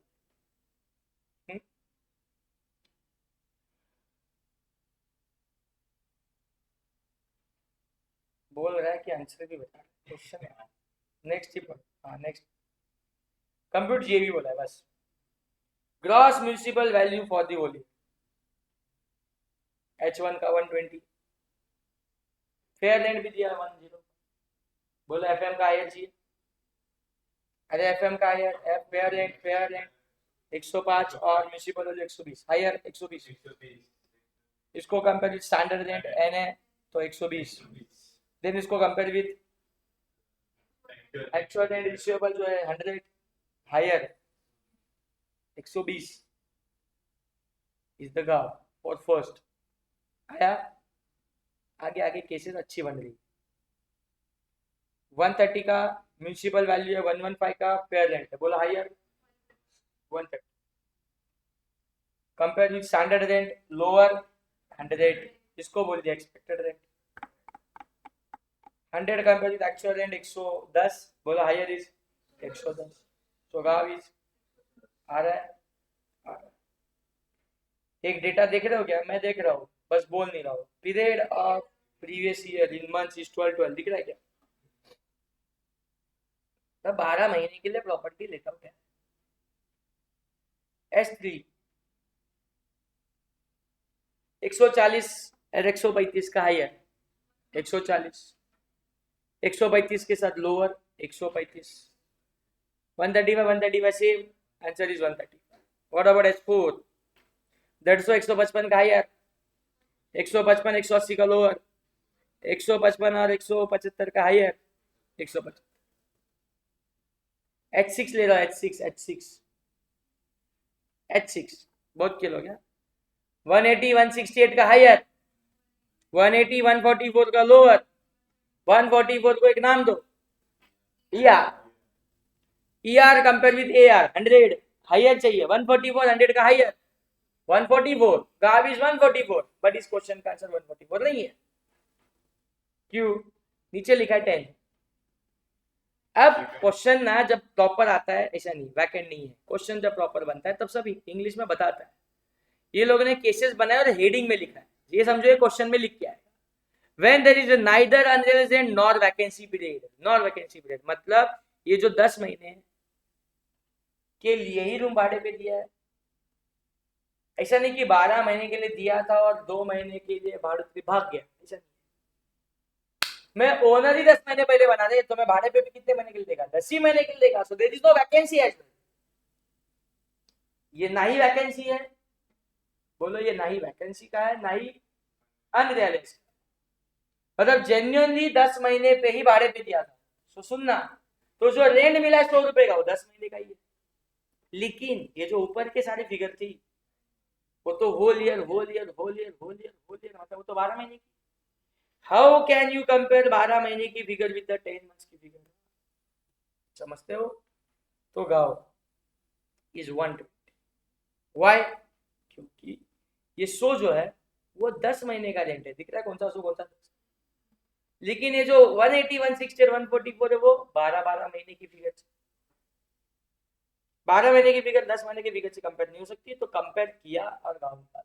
बोल रहा है कि आंसर भी बता, क्वेश्चन है। नेक्स्ट ही पढ़, हाँ नेक्स्ट। कंप्यूट ये भी बोला है बस। Gross municipal value for the Holi, H1 का 120, फेयर लैंड भी दिया 10। बोलो FM का हायर चाहिए। अरे FM का हायर, फेयर लैंड 105 और म्यूनिसिपल वैल्यू 120, हायर 120। इसको compare with standard rent N है तो 120। देन इसको compare with actual rent receivable जो है 100, higher 120 is the GAV for first. आया, आगे आगे केसेस अच्छी बन रही। 130 का म्यूनिसिपल वैल्यू है, 115 का फेयर रेंट है, बोला higher 130। Compare with standard rent lower 100, इसको बोल दिया expected rent. 100 compare with actual rent 110, बोला higher is 110। So GAV is आ रहा है। एक डेटा देख रहे हो क्या? मैं देख रहा हूँ, बस बोल नहीं रहा हूँ। Period of previous year in months is 12 दिख रहा है क्या? 12 महीने के लिए प्रॉपर्टी लेता हूँ क्या? S3 140 और 135 का हायर 140, 135 के साथ लोअर 135, 130 में 135 same, answer is 130। What about S4? 150 155 का हायर, 155 180 का लोअर, 155 और 175 का हायर 175। H6 ले लो, H6 बहुत किलो क्या? 180 168 का हायर, 180 144 का लोअर, 144 को एक नाम दो, ER compare with AR 100, higher चाहिए। 144 100 का हायर 144, गाव इज 144, बट इस क्वेश्चन का आंसर 144 नहीं है। क्यों? नीचे लिखा है 10। अब क्वेश्चन ना जब प्रॉपर आता है, ऐसा नहीं वैकेंट नहीं है, क्वेश्चन जब प्रॉपर बनता है तब सब इंग्लिश में बताता है। ये लोगों ने केसेस बनाए और हेडिंग में लिखा है, ये समझो ये क्वेश्चन में लिख के आएगा। When there is neither unrealized rent nor vacancy period, मतलब ये जो 10 महीने के लिए ही रूम भाड़े पे दिया है, ऐसा नहीं कि 12 महीने के लिए दिया था और 2 महीने के लिए भाड़े पे भाग गया, ऐसा नहीं। मैं ओनर ही 10 महीने पहले बना दे तो मैं भाड़े पे भी कितने महीने के लिए देगा? 10 ही महीने के लिए देगा। So there is no vacancy है, ये ना ही वैकेंसी है। बोलो ये ना ही वैकेंसी का है, ना ही अनरियलिस्टिक, मतलब जेन्युइनली 10 महीने पे ही भाड़े पे दिया था। तो सुनना, तो जो रेंट मिला है 100 रुपए का, वो 10 महीने का ही है। लेकिन ये जो ऊपर के सारे फिगर थी वो तो होल ईयर मतलब वो तो 12 महीने की। हाउ कैन यू कंपेयर 12 महीने की फिगर विद द 10 मंथ्स की फिगर? समझते हो? तो गाओ इज 120। व्हाई? क्योंकि ये 100 जो है वो 10 महीने का रेंट है, दिख रहा है कौन सा 100 कौन सा 10। लेकिन ये जो 180 160 144 है वो 12 महीने की फिगर, 12 महीने की फिगर 10 महीने की फिगर से कंपेयर नहीं हो सकती। तो कंपेयर किया और गाँव निकाला,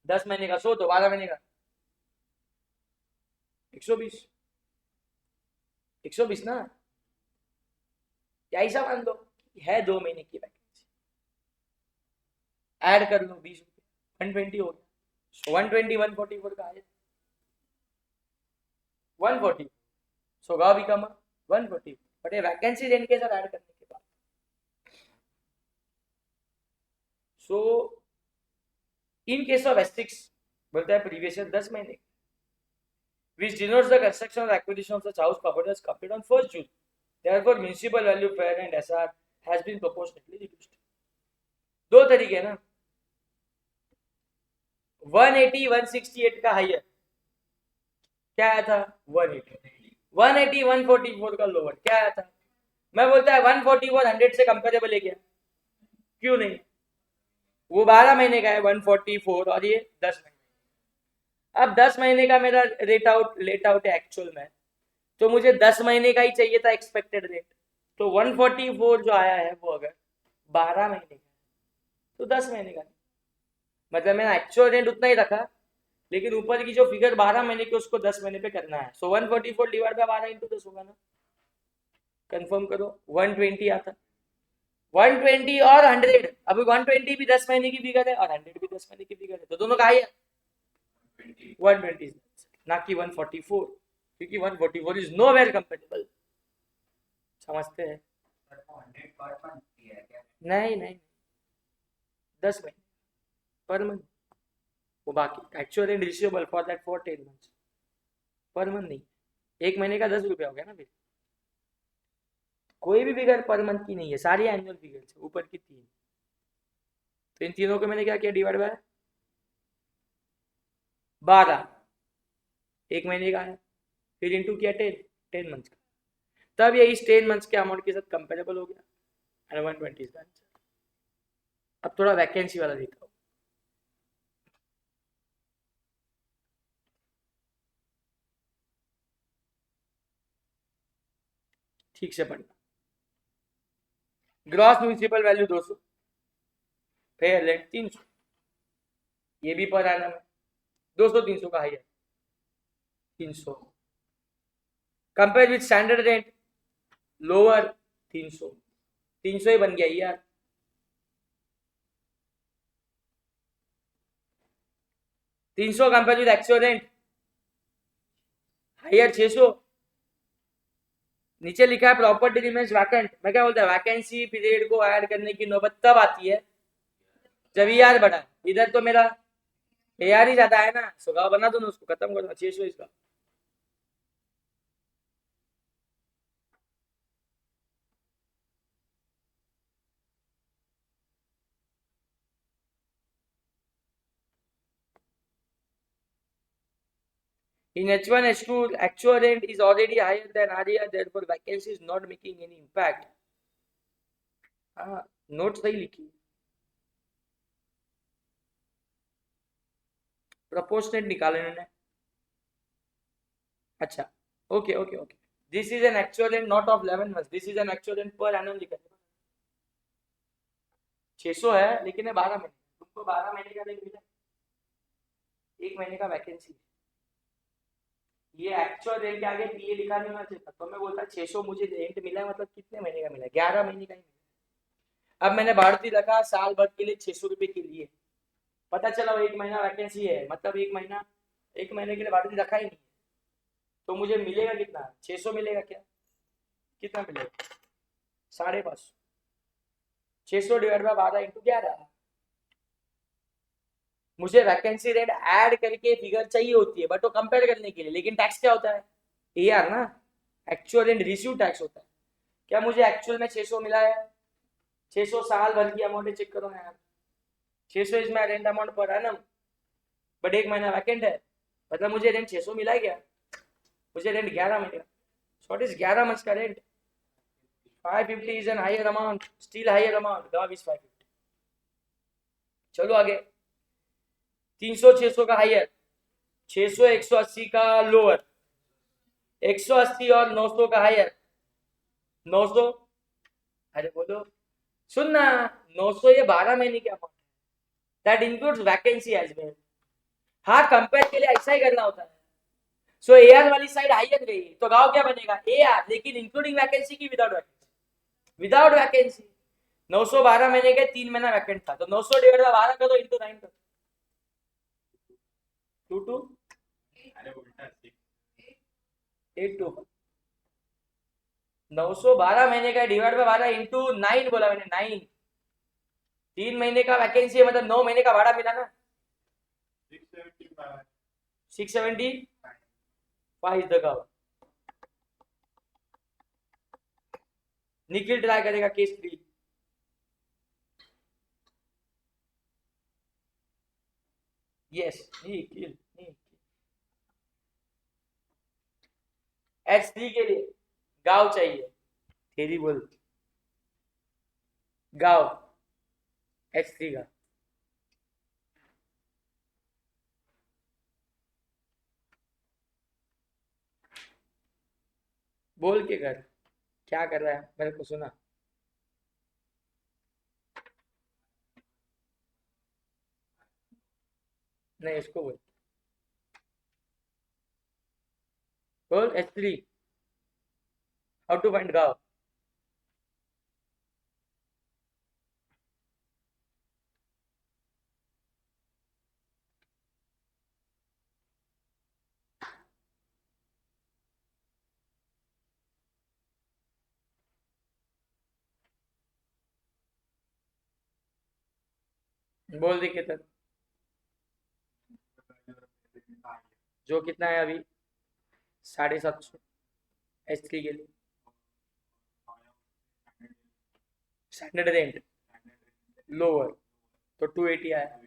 10 महीने का 100 तो 12 महीने का 120 ना, क्या ऐसा मान लो है 2 महीने की वैकेंसी, ऐड कर लो 20 रुपये, 120 हो गया। 120 144 का है 140, सो गाँव भी कम 140, बट ये वैकेंसी रेंट के साथ ऐड करने के बाद। सो इन केस ऑफ S6 बोलता है प्रीवियस ईयर 10 महीने, which denotes the construction or acquisition of such house property was completed on 1st June. Therefore, municipal value fair and SR has been proportionately reduced. दो तरीके है ना, 180 168 का higher क्या आया था? 180 144 का लोअर क्या आया था? मैं बोलता है 144 100 से कंपेरेबल है क्या? क्यों नहीं? वो 12 महीने का है 144 और ये 10 महीने। अब 10 महीने का मेरा लेट आउट है एक्चुअल में, तो मुझे 10 महीने का ही चाहिए था एक्सपेक्टेड रेट। तो 144 जो आया है वो अगर 12 महीने का तो 10 महीने का, मतलब मैंने एक्चुअल रेट उतना ही रखा, लेकिन ऊपर की जो फिगर 12 महीने की उसको 10 महीने पे करना है। सो 144 डिवाइड बाय 12 इंटू 10 होगा ना, कंफर्म करो। 120 आता, 120 और 100। अभी 120 भी 10 महीने की फिगर है और 100 भी 10 महीने की फिगर है, तो दोनों का है 120 ना कि 144, क्योंकि 144 इज नो वेयर कंपेटेबल। समझते हैं? नहीं नहीं, 10 महीने पर मंथ, वो बाकी actual and receivable for that for 10 months per month नहीं। एक महीने का 10 रुपया हो गया ना फिर। कोई भी फिगर पर मंथ की नहीं है, सारी एनुअल फिगर्स ऊपर की 3। तो इन तीनों को मैंने क्या किया, डिवाइड बाय 12, एक महीने का है, फिर इंटू किया 10 मंथ्स का, तब ये इस 10 मंथ्स के अमाउंट के साथ कंपेरेबल हो गया एंड 120 का आंसर। अब थोड़ा वैकेंसी वाला देखा, ठीक से पढ़ना। Gross municipal value 200, fair lent 300, ये भी पर एनम है, 200 300 का हाई है 300, compare with standard rent lower 300, 300 ही बन गया यार। तीन सौ compare with actual rent higher 600, नीचे लिखा है प्रॉपर्टी रिमेन्स वैकेंट। मैं क्या बोलता है, वैकेंसी पीरियड को ऐड करने की नौबत तब आती है जब ईआर बढ़ा। इधर तो मेरा एआर ही ज्यादा है ना, सुगाव बना दो ना, उसको खत्म कर दो 600 इसका। In H1, H2, actual rent is already higher than RER, therefore vacancy is not making any impact. हाँ, नोट सही लिखी, प्रोपोर्शनेट निकाले इन्होंने। अच्छा, okay okay okay, this is an actual rent not of 11 months, this is an actual rent per annum लिखा है। 600 है लेकिन है 12 महीने, तुमको 12 महीने का नहीं मिला, एक महीने का वैकेंसी। ये एक्चुअल रेंट के आगे पीए लिखा नहीं होना चाहिए, तो मैं बोलता 600 मुझे रेंट मिला है, मतलब कितने महीने का मिला, 11 महीने का ही मिला। अब मैंने भारतीय रखा साल भर के लिए 600 रुपए के लिए, पता चला वो एक महीना वैकेंसी है, मतलब एक महीने के लिए भारतीय रखा ही नहीं, तो मुझे मिलेगा कितना, 600 मिलेगा क्या, कितना मिलेगा 550, 600 डिवाइड बाय 12 इंटू 11। मुझे वैकेंसी रेट ऐड करके फिगर चाहिए होती है, बट वो कंपेयर करने के लिए, लेकिन टैक्स क्या होता है, एआर ना, एक्चुअल एंड रिसीव टैक्स होता है। क्या मुझे एक्चुअल में 600 मिला है, 600 साल भर की अमाउंट चेक करो यार, 600 is my rent amount per annum, but एक महीना वैकेंट है, मतलब मुझे रेंट 600 मिला है क्या, मुझे रेंट 11 मिलेगा। So what is 11 months का rent, 550 is an higher amount, still higher amount, dog is 550। चलो आगे, 300 600 का हायर, 600 180 का लोअर, 180 और 900 का हायर, 900, अरे बोलो सुनना, 900 ये 12 महीने की अमाउंट है, that includes vacancy as well. हाँ, कंपेयर के लिए ऐसा ही करना होता है। सो एआर वाली साइड हायर गई तो गांव क्या बनेगा, एआर, लेकिन इंक्लूडिंग वैकेंसी की विदाउट वैकेंसी, विदाउट वैकेंसी। 912 महीने के 3 महीना वैकेंट था, तो 900 डिवाइड बाय 12 करो इंटू 9 करो, 22 825, 912 महीने का डिवाइड बाय 12 इंटू 9 बोला मैंने, 9, 3 महीने का वैकेंसी है, मतलब 9 महीने का भाड़ा मिला ना, 675 इज द गांव। निखिल ट्राई करेगा केस 3, यस निखिल, H3 के लिए गांव चाहिए, तेरी बोल गांव H3 का, बोल के कर, क्या कर रहा है मेरे को सुना, नहीं इसको बोल, बोल H3 हाउ टू फाइंड गाव. बोल देखिए तक जो कितना है अभी 750 H3 के लिए स्टैंडर्ड रेंट लोअर तो 280 आया.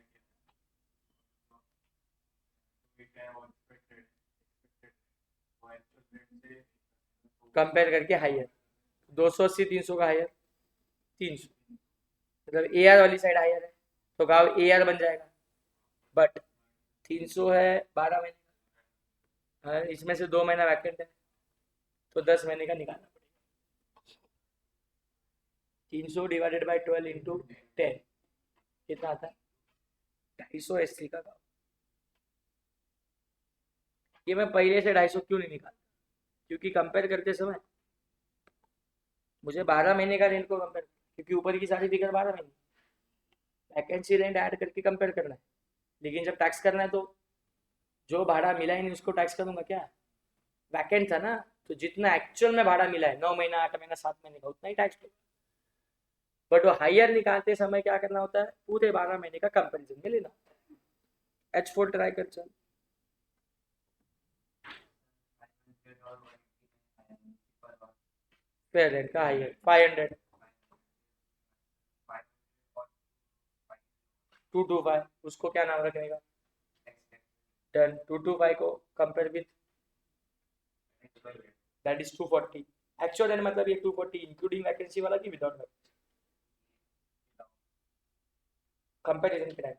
कंपेयर करके हायर 280 300 का हायर 300 मतलब ए आर वाली साइड हायर है तो गाँव ए आर बन जाएगा. बट 300 है 12 महीने का, इसमें से 2 महीना वैकेंट है तो 10 महीने का निकालना पड़ेगा. 300 डिवाइडेड बाई 12 इंटू 10 कितना आता है 250 S3 का गाँव. ये मैं पहले से 250 क्यों नहीं निकालता क्योंकि कंपेयर करते समय मुझे 12 महीने का रेंट को कंपेयर क्योंकि ऊपर की सारी फिगर 12 महीने वैकेंसी रेंट ऐड करके कंपेयर करना है. लेकिन जब टैक्स करना है तो जो भाड़ा मिला ही नहीं उसको टैक्स करूंगा क्या. वैकेंट था ना तो जितना एक्चुअल में भाड़ा मिला है 9 महीना 8 महीना 7 महीने का उतना ही टैक्स दो. बट वो हायर निकालते समय क्या करना होता है पूरे 12 महीने का कंपेरिजन में लेना होता है. H4 ट्राई कर चल. फेयर रेंट का हायर 500 225 उसको क्या नाम रखने का डन. 225 को compare with that is 240 actual rent मतलब ये 240 इंक्लूडिंग वैकेंसी वाला कि विदाउट वैकेंसी कंपैरिजन के टाइम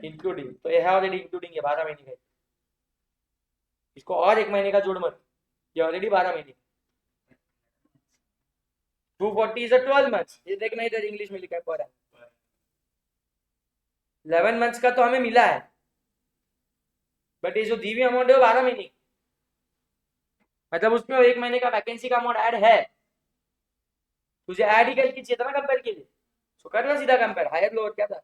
इंक्लूडिंग तो ये है ऑलरेडी इंक्लूडिंग है 12 महीने का. इसको और एक महीने का जोड़ मत ये ऑलरेडी 12 महीने. 240 इज अ 12 मंथ्स. ये देखना इधर इंग्लिश में लिखा है पर 11 मंथ्स का तो हमें मिला है बट ये जो दी हुई अमाउंट है वो 12 महीने मतलब उसमें एक महीने का वैकेंसी का अमाउंट ऐड है. तुझे ऐड ही करके चाहिए था ना कंपेयर के लिए तो करना सीधा कंपेयर. हायर लोअर क्या था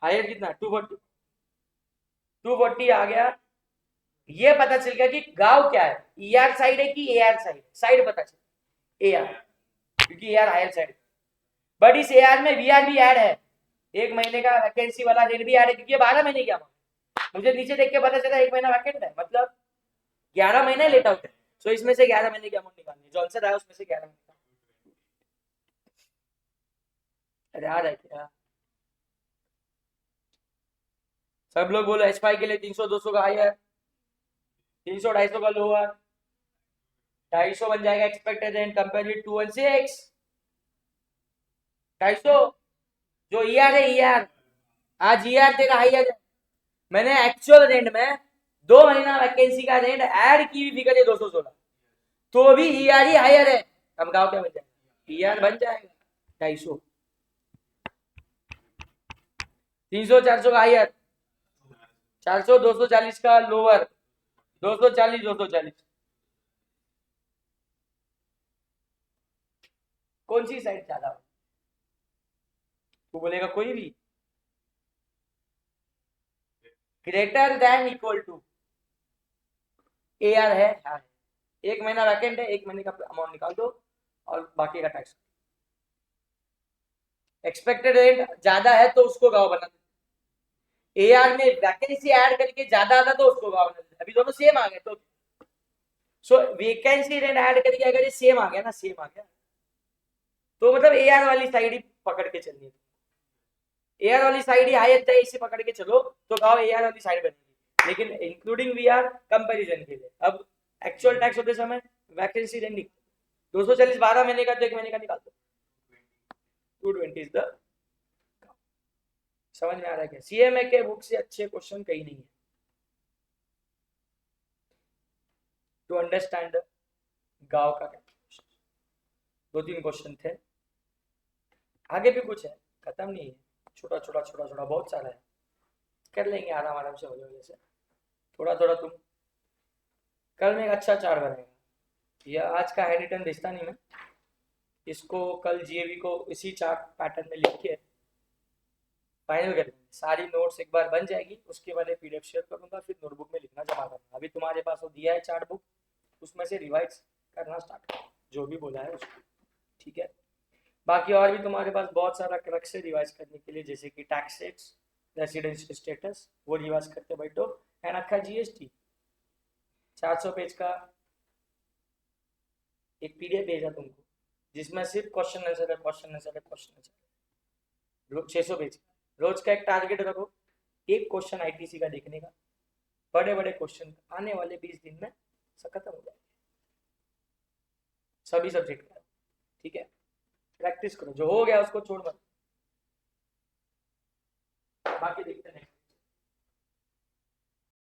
हायर कितना 240 आ गया. ये पता चल गया कि गांव क्या है ई आर साइड है कि ए आर साइड. साइड पता चल ए आर क्योंकि A R higher side. But इस ए आर में वी आर भी ऐड है. एक महीने का वैकेंसी वाला रेट भी ऐड है क्योंकि 12 महीने क्या मुझे नीचे देख के पता चला एक महीना वैकेंट है मतलब 11 महीने लेट आउट है. सो इसमें से 11 महीने की अमाउंट निकालनी जो आंसर आया उसमें से 11 महीने. अरे याद है क्या सब लोग बोलो H5 के लिए 300 200 का हायर 300 250 का लोअर 250 बन जाएगा एक्सपेक्टेड रेंट कंपेयर विद 216 250 जो ईआर है ईआर आज ईआर तेरा हायर है. मैंने एक्चुअल रेंट में 2 महीना वैकेंसी का रेंट ऐड की हुई फिगर है 216 तो भी ईआर ही हायर है. हम गाँव क्या बन जाएगा ईआर बन जाएगा 250 300 400 का हायर 400 240 का लोअर 240 240 कौन सी साइड ज्यादा तू बोलेगा कोई भी greater than equal to A R है हाँ. एक महीना वैकेंट है एक महीने का अमाउंट निकाल दो और बाकी का टैक्स. एक्सपेक्टेड रेंट ज्यादा है तो उसको गाँव बना दो. ए आर में वैकेंसी ऐड करके ज्यादा आता तो उसको गाँव बना दो. अभी दोनों सेम आ गए तो सो वैकेंसी रेंट ऐड करके अगर ये सेम आ गया ना सेम आ गया तो मतलब ए आर वाली साइड ही पकड़ के चलनी है. ए आर वाली साइड ही हायर चाहिए इसे पकड़ के चलो तो गाँव ए आर वाली साइड बनेगी. लेकिन इंक्लूडिंग वी आर कंपेरिजन के लिए अब एक्चुअल टैक्स होते समय वैकेंसी रेंट निकल 240 12 महीने का तो एक महीने का निकाल दो 220 इज द. समझ में आ रहा है क्या सीएमए के बुक से अच्छे क्वेश्चन कहीं नहीं है टू अंडरस्टैंड गांव का कैलकुलेशन. 2-3 क्वेश्चन थे आगे भी कुछ है खत्म नहीं है छोटा छोटा छोटा छोटा बहुत सारा है कर लेंगे आराम आराम से हो जाएगा. जैसे थोड़ा थोड़ा तुम कल मैं एक अच्छा चार्ट बनाएगा। ये आज का हैंड रिटन भेजता नहीं मैं, इसको कल जीएवी को इसी चार्ट पैटर्न में लिख के फाइनल कर देंगे। सारी नोट्स एक बार बन जाएगी, उसके बाद पीडीएफ शेयर करूंगा, फिर नोटबुक में लिखना जमा करना। अभी तुम्हारे पास वो दिया है चार्ट बुक, उसमें से रिवाइज करना स्टार्ट करो जो भी बोला है उसको, ठीक है। बाकी और भी तुम्हारे पास बहुत सारा क्रक्स है रिवाइज करने के लिए, जैसे कि टैक्स रेट्स, रेसिडेंशियल स्टेटस, वो रिवाइज करते बैठो। एंड अक्खा जीएसटी 400 पेज का एक पीडीएफ भेजा तुमको, जिसमें सिर्फ क्वेश्चन आंसर है, क्वेश्चन आंसर है, क्वेश्चन आंसर। 600 पेज का रोज का एक टारगेट रखो, एक क्वेश्चन आईटीसी का देखने का। बड़े बड़े क्वेश्चन आने वाले 20 दिन में सब खत्म हो जाएगा, सभी सब्जेक्ट का, ठीक है। प्रैक्टिस करो, जो हो गया उसको छोड़ मत, बाकी देखते हैं।